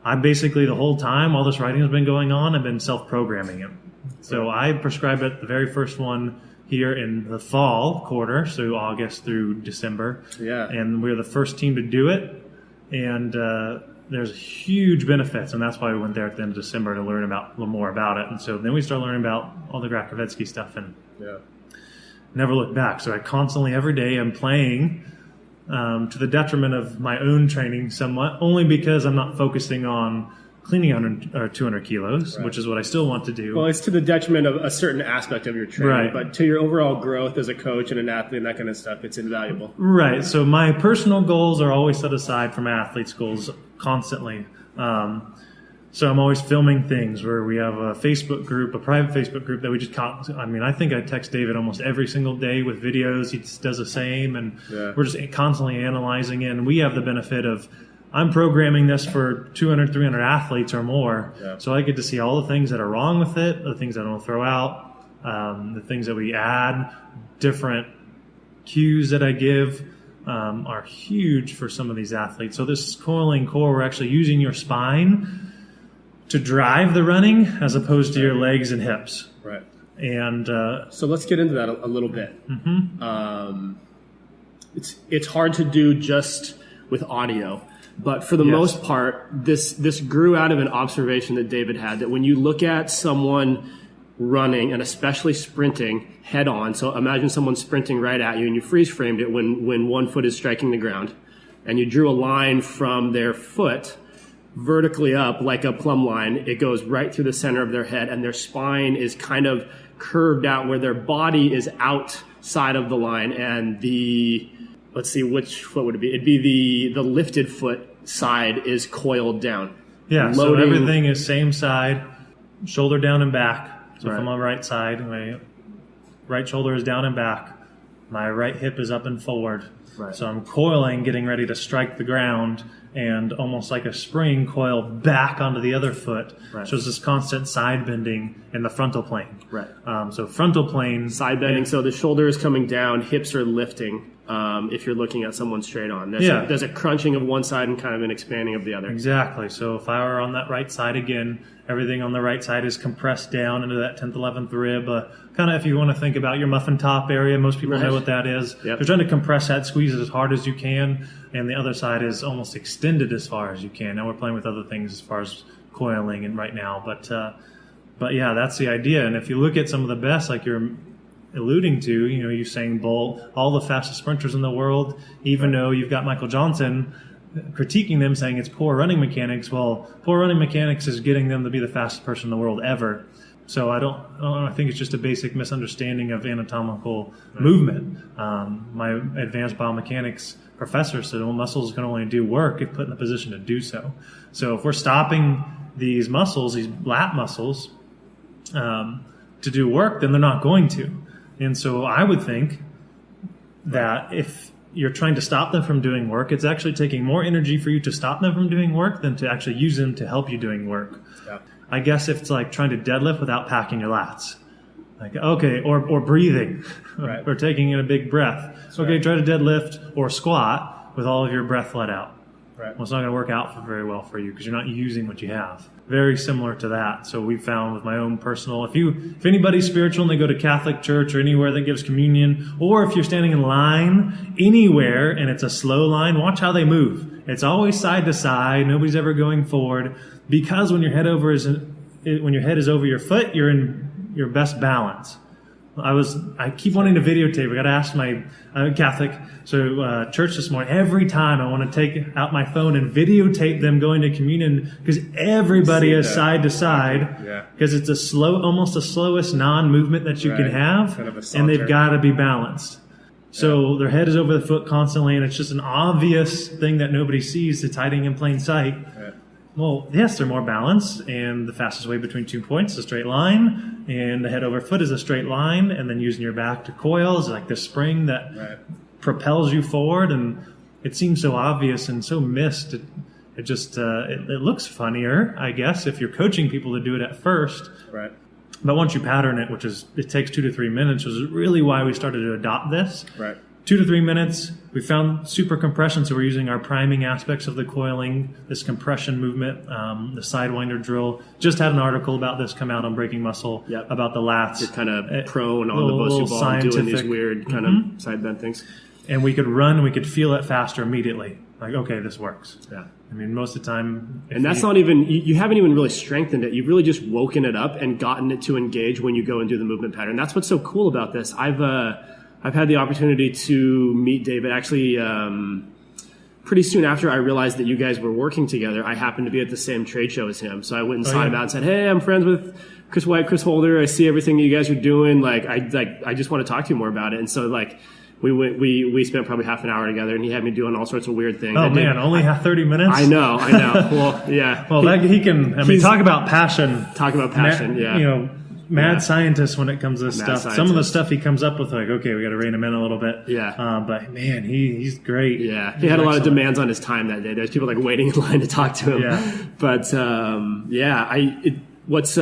I basically, the whole time all this writing has been going on, I've been self-programming it. So I prescribed it, the very first one here in the fall quarter, so August through December. Yeah. And we're the first team to do it. And there's huge benefits, and that's why we went there at the end of December to learn a little more about it. And so then we started learning about all the Grakovetsky stuff and never looked back. So I constantly, every day, I'm playing to the detriment of my own training somewhat, only because I'm not focusing on cleaning 100 or 200 kilos, which is what I still want to do. Well, it's to the detriment of a certain aspect of your training, but to your overall growth as a coach and an athlete and that kind of stuff, it's invaluable. Right. So my personal goals are always set aside from athletes' goals constantly. So I'm always filming things where we have a Facebook group, a private Facebook group that we just I think I text David almost every single day with videos. He just does the same, and we're just constantly analyzing it. And we have the benefit of, I'm programming this for 200, 300 athletes or more. Yeah. So I get to see all the things that are wrong with it, the things that I don't throw out, the things that we add, different cues that I give are huge for some of these athletes. So this coiling core, we're actually using your spine to drive the running as opposed to your legs and hips. Right. And so let's get into that a little bit. Mm-hmm. It's hard to do just with audio. But for the most part, this grew out of an observation that David had, that when you look at someone running, and especially sprinting head on, so imagine someone sprinting right at you, and you freeze framed it when one foot is striking the ground, and you drew a line from their foot vertically up like a plumb line. It goes right through the center of their head, and their spine is kind of curved out where their body is outside of the line, and let's see, which foot would it be? It'd be the lifted foot side is coiled down. Yeah, so everything is same side, shoulder down and back. So if I'm on the right side, my right shoulder is down and back. My right hip is up and forward. Right. So I'm coiling, getting ready to strike the ground, and almost like a spring, coil back onto the other foot. Right. So it's this constant side bending in the frontal plane. Right. So frontal plane. Side bending, so the shoulder is coming down, hips are lifting. If you're looking at someone straight on. There's a crunching of one side and kind of an expanding of the other. Exactly. So if I were on that right side again, everything on the right side is compressed down into that 10th, 11th rib. Kind of if you want to think about your muffin top area, most people know what that is. Yep. You're trying to compress that, squeeze it as hard as you can, and the other side is almost extended as far as you can. Now we're playing with other things as far as coiling and right now. But yeah, that's the idea. And if you look at some of the best, like you're alluding to, Usain Bolt, all the fastest sprinters in the world, even though you've got Michael Johnson, critiquing them, saying it's poor running mechanics. Well, poor running mechanics is getting them to be the fastest person in the world ever. So I think it's just a basic misunderstanding of anatomical movement. My advanced biomechanics professor said, well, muscles can only do work if put in a position to do so. So if we're stopping these muscles, these lat muscles, to do work, then they're not going to. And so I would think that if you're trying to stop them from doing work, it's actually taking more energy for you to stop them from doing work than to actually use them to help you doing work. Yeah. I guess if it's like trying to deadlift without packing your lats, like, okay, or breathing, right, or taking in a big breath. That's okay, right. Try to deadlift or squat with all of your breath let out. Right. Well, it's not going to work out very well for you because you're not using what you have. Very similar to that. So we found with my own personal, if anybody's spiritual and they go to Catholic church or anywhere that gives communion, or if you're standing in line anywhere and it's a slow line, watch how they move. It's always side to side. Nobody's ever going forward, because when your head is over your foot, you're in your best balance. I keep wanting to videotape. I got to ask I'm Catholic, so church this morning. Every time I want to take out my phone and videotape them going to communion, because everybody is side to side. Because it's almost the slowest non-movement that you can have, kind of and they've got to be balanced. So their head is over the foot constantly, and it's just an obvious thing that nobody sees. It's hiding in plain sight. Well, yes, they're more balanced, and the fastest way between 2 points is a straight line, and the head over foot is a straight line, and then using your back to coil is like this spring that propels you forward, and it seems so obvious and so missed. It just it looks funnier, I guess, if you're coaching people to do it at first. Right. But once you pattern it, it takes 2 to 3 minutes, which is really why we started to adopt this. Right. 2 to 3 minutes. We found super compression, so we're using our priming aspects of the coiling, this compression movement, the sidewinder drill. Just had an article about this come out on Breaking Muscle about the lats. You're kind of prone on the Bosu ball doing these weird kind of side bend things. And we could run, and we could feel it faster immediately. Like, okay, this works. Yeah. I mean, most of the time... And that's not even... You haven't even really strengthened it. You've really just woken it up and gotten it to engage when you go and do the movement pattern. That's what's so cool about this. I've had the opportunity to meet David. Actually, pretty soon after I realized that you guys were working together, I happened to be at the same trade show as him. So I went and saw him out and said, "Hey, I'm friends with Chris White, Chris Holder. I see everything you guys are doing. I just want to talk to you more about it." And so we spent probably half an hour together, and he had me doing all sorts of weird things. Oh man, only 30 minutes? I know. Well, yeah. Well, talk about passion. Talk about passion. Yeah. Mad scientist when it comes to this stuff. Scientist. Some of the stuff he comes up with, like, okay, we got to rein him in a little bit. Yeah. But man, he's great. Yeah. He had a lot of demands on his time that day. There's people waiting in line to talk to him. Yeah. But what's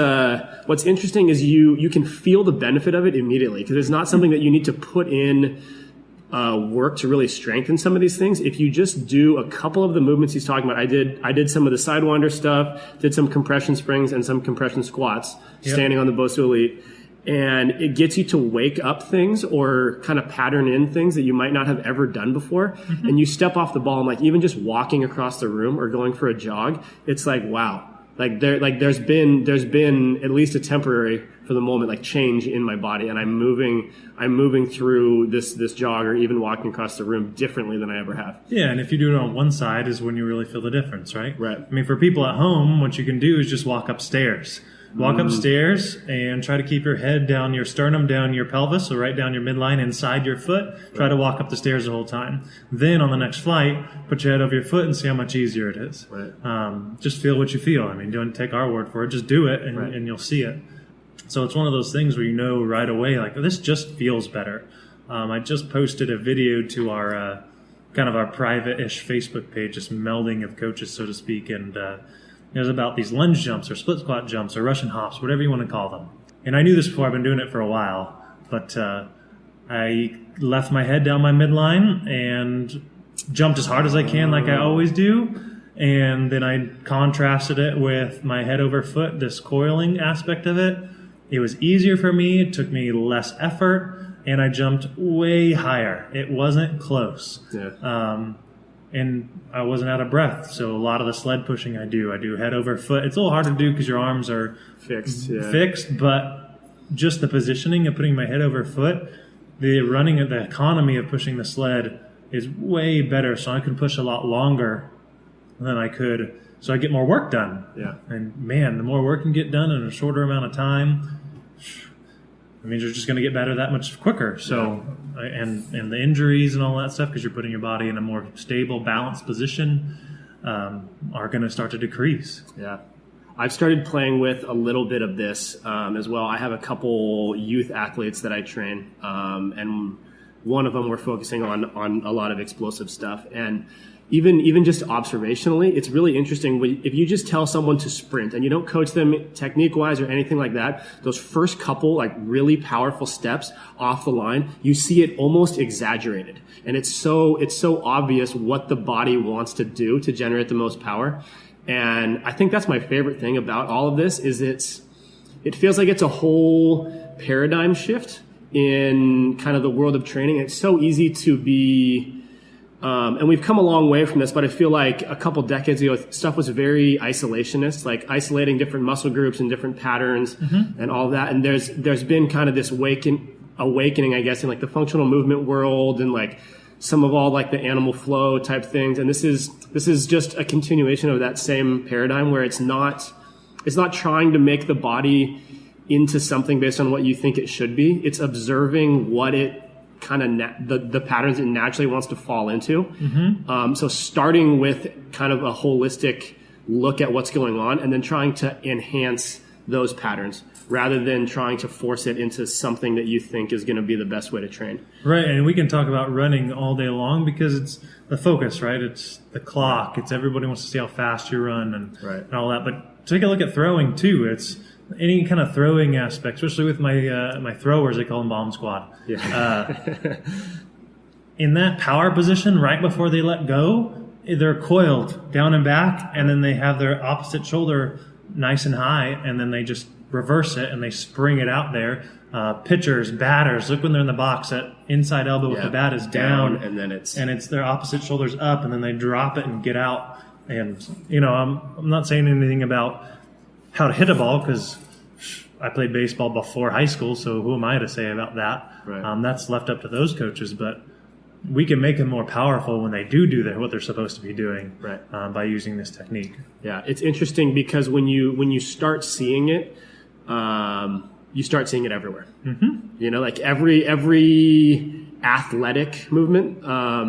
interesting is you can feel the benefit of it immediately, because it's not something that you need to put in work to really strengthen some of these things. If you just do a couple of the movements he's talking about, I did some of the sidewinder stuff, did some compression springs and some compression squats, standing on the Bosu Elite, and it gets you to wake up things or kind of pattern in things that you might not have ever done before. Mm-hmm. And you step off the ball, and even just walking across the room or going for a jog, it's like, wow. There's been at least a temporary, for the moment, change in my body, and I'm moving through this jog or even walking across the room differently than I ever have. Yeah, and if you do it on one side is when you really feel the difference, right? Right. I mean, for people at home, what you can do is just walk upstairs. Walk upstairs and try to keep your head down your sternum, down your pelvis, so right down your midline inside your foot. Try to walk up the stairs the whole time. Then on the next flight, put your head over your foot and see how much easier it is. Right. Just feel what you feel. I mean, don't take our word for it. Just do it, and you'll see it. So it's one of those things where you know right away, this just feels better. I just posted a video to our kind of our private-ish Facebook page, just melding of coaches, so to speak, and it was about these lunge jumps or split squat jumps or Russian hops, whatever you want to call them. And I knew this before. I've been doing it for a while. But I left my head down my midline and jumped as hard as I can, like I always do. And then I contrasted it with my head over foot, this coiling aspect of it. It was easier for me. It took me less effort. And I jumped way higher. It wasn't close. Yeah. And I wasn't out of breath. So a lot of the sled pushing I do head over foot. It's a little hard to do because your arms are fixed, but just the positioning of putting my head over foot, the economy of pushing the sled is way better. So I can push a lot longer then I get more work done. Yeah. And man, the more work can get done in a shorter amount of time, it means you're just going to get better that much quicker. So, and the injuries and all that stuff, because you're putting your body in a more stable, balanced position, are going to start to decrease. Yeah. I've started playing with a little bit of this as well. I have a couple youth athletes that I train, and one of them we're focusing on a lot of explosive stuff. And even just observationally, it's really interesting if you just tell someone to sprint and you don't coach them technique-wise or anything like that, those first couple like really powerful steps off the line, you see it almost exaggerated. And it's so obvious what the body wants to do to generate the most power. And I think that's my favorite thing about all of this is it feels like it's a whole paradigm shift in kind of the world of training. It's so easy to be, and we've come a long way from this, but I feel like a couple decades ago, stuff was very isolationist, like isolating different muscle groups and different patterns and all of that. And there's been kind of this awakening, I guess, in like the functional movement world and like some of all like the animal flow type things. And this is just a continuation of that same paradigm where it's not trying to make the body into something based on what you think it should be. It's observing what it kind of the patterns it naturally wants to fall into. So starting with kind of a holistic look at what's going on and then trying to enhance those patterns rather than trying to force it into something that you think is going to be the best way to train. Right, and we can talk about running all day long because it's the focus, right? It's the clock. It's everybody wants to see how fast you run and all that. But take a look at throwing too. It's any kind of throwing aspect, especially with my throwers, they call them bomb squad. Yeah. In that power position, right before they let go, they're coiled down and back, and then they have their opposite shoulder nice and high, and then they just reverse it and they spring it out there. Pitchers, batters, look when they're in the box, that inside elbow with the bat is down and then it's their opposite shoulders up, and then they drop it and get out. And I'm not saying anything about how to hit a ball because I played baseball before high school, so who am I to say about that? Right. That's left up to those coaches, but we can make them more powerful when they do what they're supposed to be doing by using this technique. Yeah, it's interesting because when you start seeing it, you start seeing it everywhere. Like every athletic movement.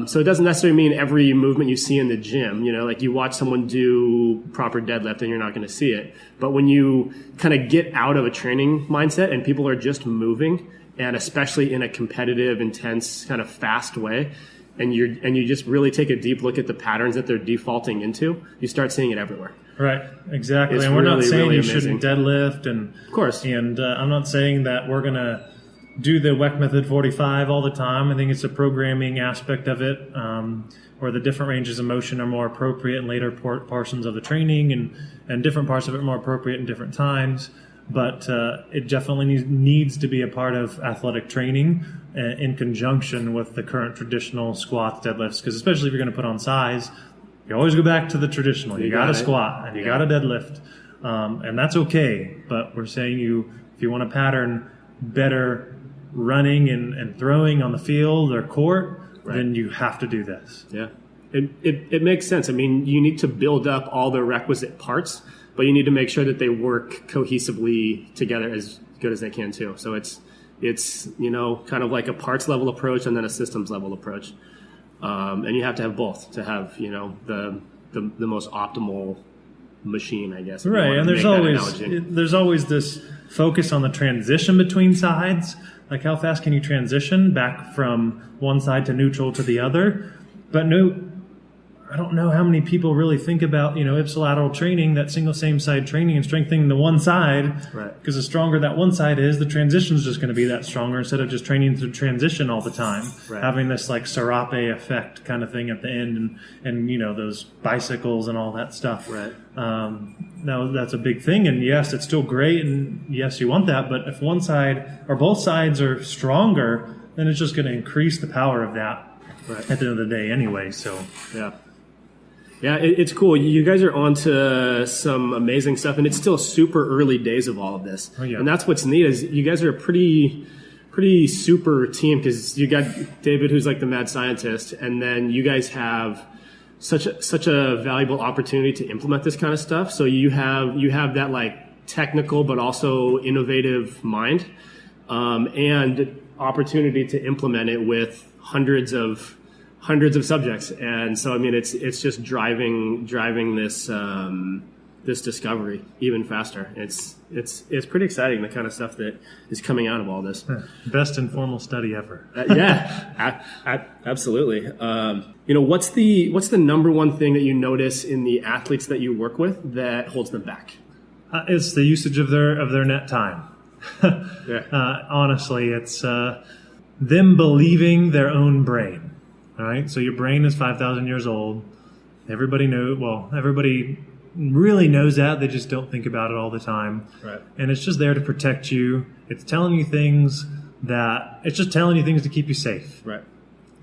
So it doesn't necessarily mean every movement you see in the gym. Like you watch someone do proper deadlift and you're not going to see it. But when you kind of get out of a training mindset and people are just moving, and especially in a competitive, intense, kind of fast way, and you just really take a deep look at the patterns that they're defaulting into, you start seeing it everywhere. Right, exactly. It's and we're really, not saying really you amazing. shouldn't deadlift, and of course. And I'm not saying that we're gonna do the Weck Method 45 all the time. I think it's a programming aspect of it, where the different ranges of motion are more appropriate in later portions of the training, and different parts of it are more appropriate in different times. But it definitely needs to be a part of athletic training in conjunction with the current traditional squats, deadlifts, because especially if you're going to put on size, you always go back to the traditional. You got to squat and you got to deadlift, and that's okay. But we're saying if you want to pattern better running and throwing on the field or court, then you have to do this. Yeah, it makes sense. I mean, you need to build up all the requisite parts, but you need to make sure that they work cohesively together as good as they can too. So it's kind of like a parts level approach and then a systems level approach. And you have to have both to have, the most optimal machine, I guess. Right. And there's always this focus on the transition between sides. Like how fast can you transition back from one side to neutral to the other? But I don't know how many people really think about, ipsilateral training, that single same side training and strengthening the one side. Right. Because the stronger that one side is, the transition is just going to be that stronger instead of just training to transition all the time. Right. Having this like serape effect kind of thing at the end and those bicycles and all that stuff. Right. Now that's a big thing. And yes, it's still great. And yes, you want that. But if one side or both sides are stronger, then it's just going to increase the power of that at the end of the day anyway. So, yeah. Yeah, it's cool. You guys are onto some amazing stuff, and it's still super early days of all of this. Oh, yeah. And that's what's neat is you guys are a pretty super team because you got David, who's like the mad scientist, and then you guys have such a valuable opportunity to implement this kind of stuff. So you have that like technical but also innovative mind, and opportunity to implement it with hundreds of subjects. And so I mean it's just driving this this discovery even faster. It's pretty exciting, the kind of stuff that is coming out of all this. Best informal study ever. Absolutely. What's the number one thing that you notice in the athletes that you work with that holds them back? It's the usage of their net time. Yeah. Honestly, it's them believing their own brain. All right. So your brain is 5,000 years old. Everybody really knows that. They just don't think about it all the time. Right. And it's just there to protect you. It's just telling you things to keep you safe. Right.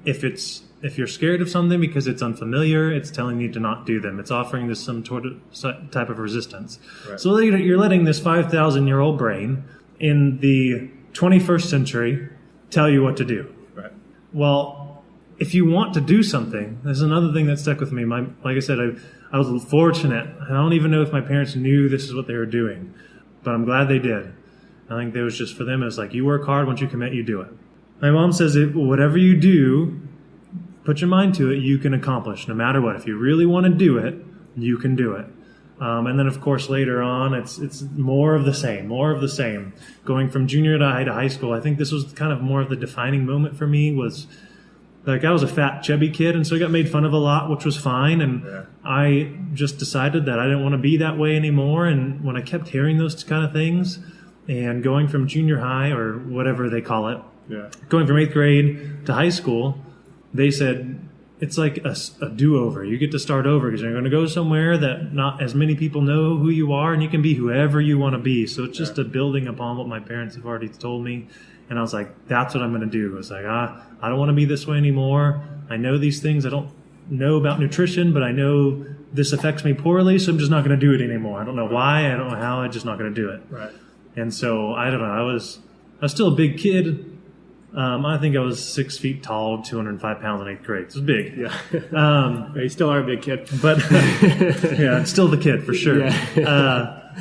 If you're scared of something because it's unfamiliar, it's telling you to not do them. It's offering this some type of resistance. Right. So you're letting this 5,000-year-old brain in the 21st century tell you what to do. Right. Well, if you want to do something, there's another thing that stuck with me. Like I said, I was fortunate. I don't even know if my parents knew this is what they were doing, but I'm glad they did. I think it was just for them, it was like, you work hard, once you commit, you do it. My mom says whatever you do, put your mind to it, you can accomplish, no matter what. If you really want to do it, you can do it. And then, of course, later on, it's more of the same. Going from junior high to high school, I think this was kind of more of the defining moment for me. Was like I was a fat, chubby kid, and so I got made fun of a lot, which was fine. And I just decided that I didn't want to be that way anymore. And when I kept hearing those kind of things, and going from junior high, or whatever they call it, going from 8th grade to high school, they said, it's like a do-over. You get to start over because you're going to go somewhere that not as many people know who you are, and you can be whoever you want to be. So it's just a building upon what my parents have already told me. And I was like, that's what I'm going to do. I was like, I don't want to be this way anymore. I know these things. I don't know about nutrition, but I know this affects me poorly, so I'm just not going to do it anymore. I don't know why. I don't know how. I'm just not going to do it. Right. And so, I don't know. I was still a big kid. I think I was 6 feet tall, 205 pounds in 8th grade. It was big. Yeah. You still are a big kid. But, yeah, it's still the kid for sure. Yeah.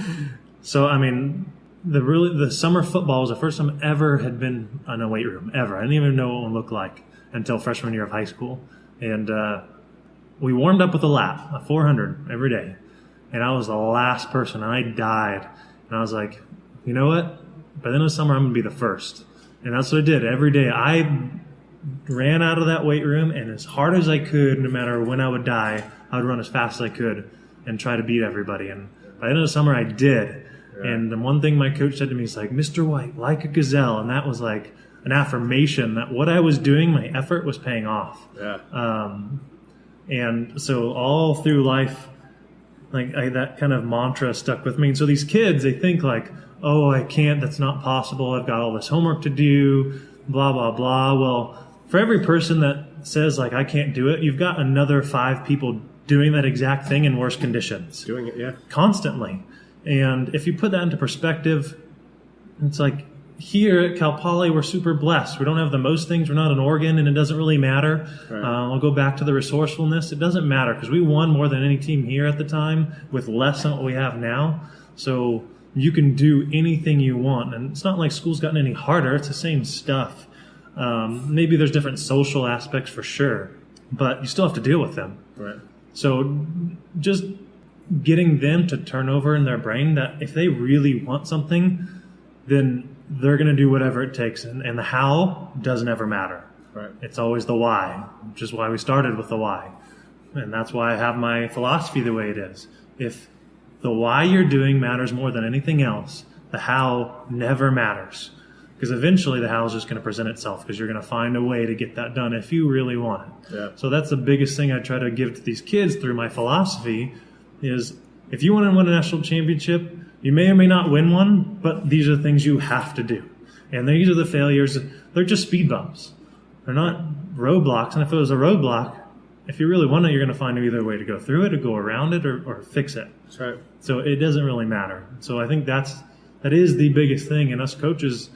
So, I mean, the summer football was the first time I ever had been in a weight room, ever. I didn't even know what one looked like until freshman year of high school. And we warmed up with a lap, a 400 every day. And I was the last person. I died. And I was like, you know what? By the end of the summer, I'm going to be the first. And that's what I did. Every day I ran out of that weight room, and as hard as I could, no matter when I would die, I would run as fast as I could and try to beat everybody. And by the end of the summer, I did. Yeah. And the one thing my coach said to me is like, Mr. White, like a gazelle. And that was like an affirmation that what I was doing, my effort was paying off. Yeah. And so all through life, that kind of mantra stuck with me. And so these kids, they think like, oh, I can't, that's not possible. I've got all this homework to do, blah, blah, blah. Well, for every person that says like, I can't do it, you've got another 5 people doing that exact thing in worse conditions. Doing it, yeah. Constantly. And if you put that into perspective, it's like here at Cal Poly, we're super blessed. We don't have the most things. We're not an Oregon, and it doesn't really matter. Right. I'll go back to the resourcefulness. It doesn't matter because we won more than any team here at the time with less than what we have now. So you can do anything you want. And it's not like school's gotten any harder. It's the same stuff. Maybe there's different social aspects for sure, but you still have to deal with them. Right. So just getting them to turn over in their brain that if they really want something, then they're going to do whatever it takes. And the how doesn't ever matter. Right. It's always the why, which is why we started with the why. And that's why I have my philosophy the way it is. If the why you're doing matters more than anything else, the how never matters. Because eventually the how is just going to present itself because you're going to find a way to get that done if you really want it. Yeah. So that's the biggest thing I try to give to these kids through my philosophy is if you want to win a national championship, you may or may not win one, but these are the things you have to do. And these are the failures. They're just speed bumps. They're not roadblocks. And if it was a roadblock, if you really want it, you're going to find either a way to go through it or go around it or fix it. That's right. So it doesn't really matter. So I think that is the biggest thing. And us coaches,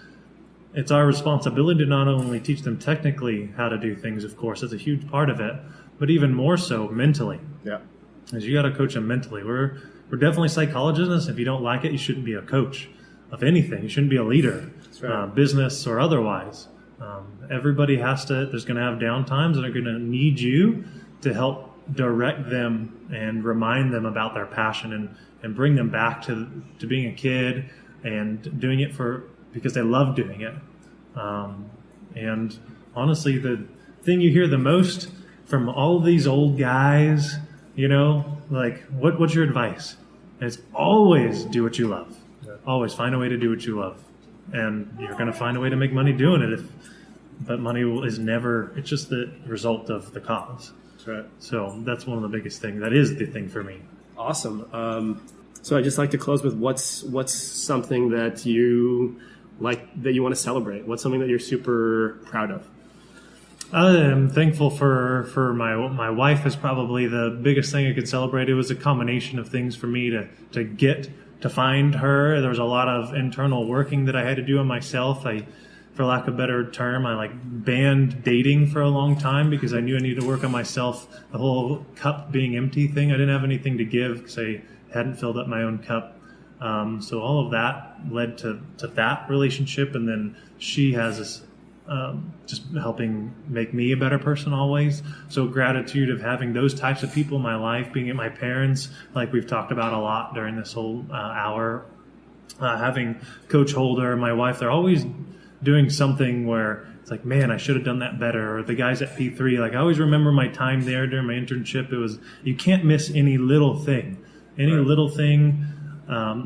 it's our responsibility to not only teach them technically how to do things, of course, it's a huge part of it, but even more so mentally. Yeah. Because you got to coach them mentally. We're definitely psychologists. If you don't like it, you shouldn't be a coach of anything. You shouldn't be a leader, That's right. Business or otherwise. Everybody there's going to have down times, and they're going to need you to help direct them and remind them about their passion and bring them back to being a kid and doing it because they love doing it. And honestly, the thing you hear the most from all of these old guys, like, what's your advice? And it's always do what you love. Yeah. Always find a way to do what you love. And you're going to find a way to make money doing it. But money is never, it's just the result of the cause. That's right. So that's one of the biggest things. That is the thing for me. Awesome. So I'd just like to close with what's something that you like, that you want to celebrate? What's something that you're super proud of? I am thankful for my wife is probably the biggest thing I could celebrate. It was a combination of things for me to get to find her. There was a lot of internal working that I had to do on myself. For lack of a better term, I banned dating for a long time because I knew I needed to work on myself. The whole cup being empty thing, I didn't have anything to give because I hadn't filled up my own cup. So all of that led to that relationship, and then she has this just helping make me a better person always. So gratitude of having those types of people in my life, being at my parents, like we've talked about a lot during this whole hour. Having Coach Holder, my wife, they're always doing something where it's like, man, I should have done that better. Or the guys at P3, I always remember my time there during my internship. It was, you can't miss any little thing. Little thing,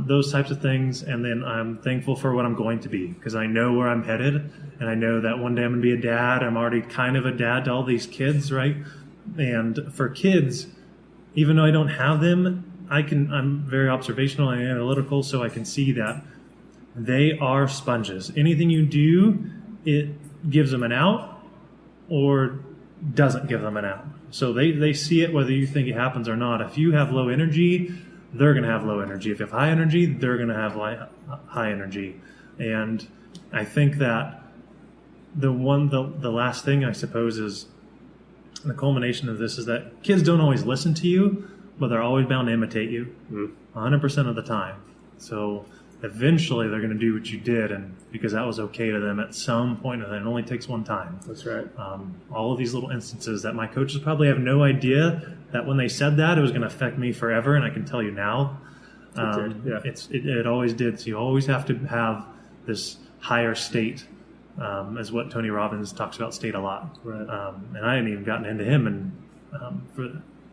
those types of things. And then I'm thankful for what I'm going to be because I know where I'm headed. And I know that one day I'm going to be a dad. I'm already kind of a dad to all these kids, right? And for kids, even though I don't have them, I'm very observational and analytical, so I can see that they are sponges. Anything you do, it gives them an out or doesn't give them an out. So they see it whether you think it happens or not. If you have low energy, they're going to have low energy. If you have high energy, they're going to have high energy. And I think that the last thing, I suppose, is the culmination of this is that kids don't always listen to you, but they're always bound to imitate you 100% of the time. So eventually they're going to do what you did, and because that was okay to them at some point, and it only takes one time. That's right. All of these little instances that my coaches probably have no idea that when they said that, it was going to affect me forever, and I can tell you now. It always did. So you always have to have this higher state, is what Tony Robbins talks about state a lot. Right. And I hadn't even gotten into him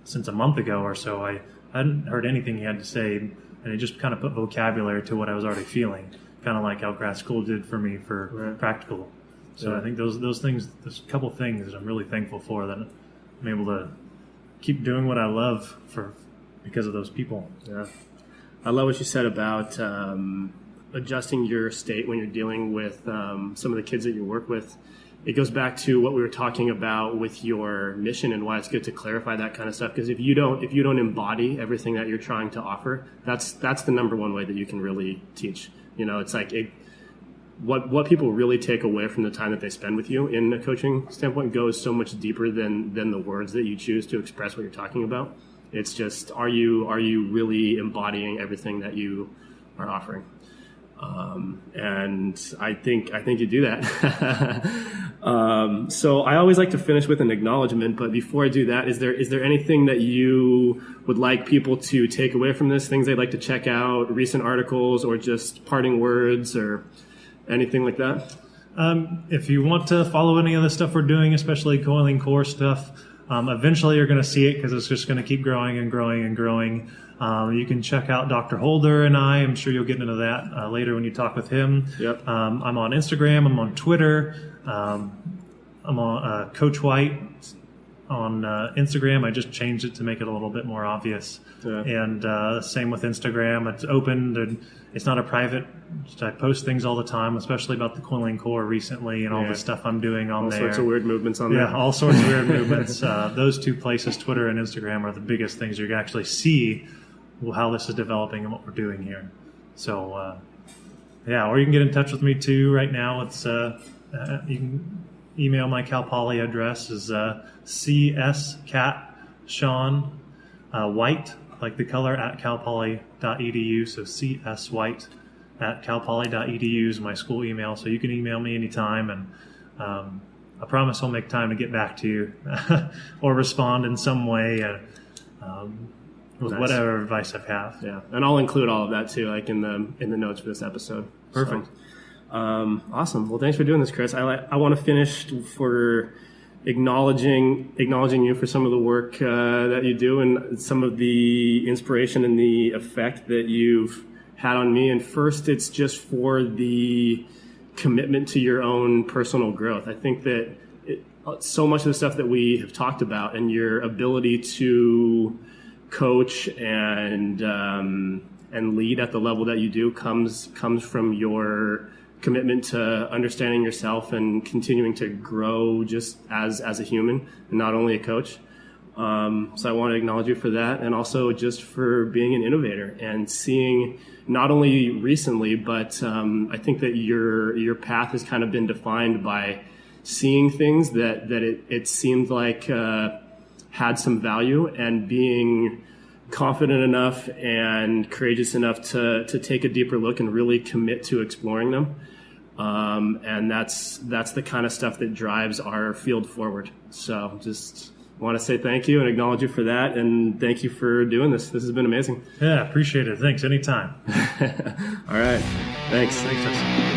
since a month ago or so. I hadn't heard anything he had to say. And it just kind of put vocabulary to what I was already feeling, kind of like how grad school did for me for practical. So I think those things, there's a couple things that I'm really thankful for, that I'm able to keep doing what I love because of those people. Yeah, I love what you said about adjusting your state when you're dealing with some of the kids that you work with. It goes back to what we were talking about with your mission and why it's good to clarify that kind of stuff. Because if you don't embody everything that you're trying to offer, that's the number one way that you can really teach. It's like what people really take away from the time that they spend with you in a coaching standpoint goes so much deeper than the words that you choose to express what you're talking about. It's just, are you really embodying everything that you are offering? And I think you do that. So I always like to finish with an acknowledgement, but before I do that, is there anything that you would like people to take away from this? Things they'd like to check out, recent articles, or just parting words, or anything like that? If you want to follow any of the stuff we're doing, especially coiling core stuff, eventually you're going to see it because it's just going to keep growing and growing and growing. You can check out Dr. Holder and I'm sure you'll get into that later when you talk with him. Yep. I'm on Instagram. I'm on Twitter. I'm on Coach White on Instagram. I just changed it to make it a little bit more obvious. Yeah. And same with Instagram. It's open. It's not a private. I post things all the time, especially about the coiling core recently and all the stuff I'm doing on there. All sorts of weird movements on there. Yeah, all sorts of weird movements. Those two places, Twitter and Instagram, are the biggest things you can actually see how this is developing and what we're doing here. So, or you can get in touch with me too. Right now, it's you email. My Cal Poly address is cscatsean white, like the color, at calpoly.edu. So cswhite at calpoly.edu is my school email. So you can email me anytime, and I promise I'll make time to get back to you or respond in some way with Nice. whatever advice I have. Yeah, and I'll include all of that too, like in the notes for this episode. Perfect. So, awesome. Well, thanks for doing this, Chris. I want to finish for acknowledging you for some of the work that you do and some of the inspiration and the effect that you've had on me. And first, it's just for the commitment to your own personal growth. I think that so much of the stuff that we have talked about and your ability to coach and lead at the level that you do comes from your commitment to understanding yourself and continuing to grow just as a human and not only a coach. So I want to acknowledge you for that, and also just for being an innovator and seeing not only recently, but I think that your path has kind of been defined by seeing things that it seemed like had some value, and being confident enough and courageous enough to take a deeper look and really commit to exploring them. And that's the kind of stuff that drives our field forward. So just want to say thank you and acknowledge you for that. And thank you for doing this. This has been amazing. Yeah, appreciate it. Thanks. Anytime. All right. Thanks. Thanks.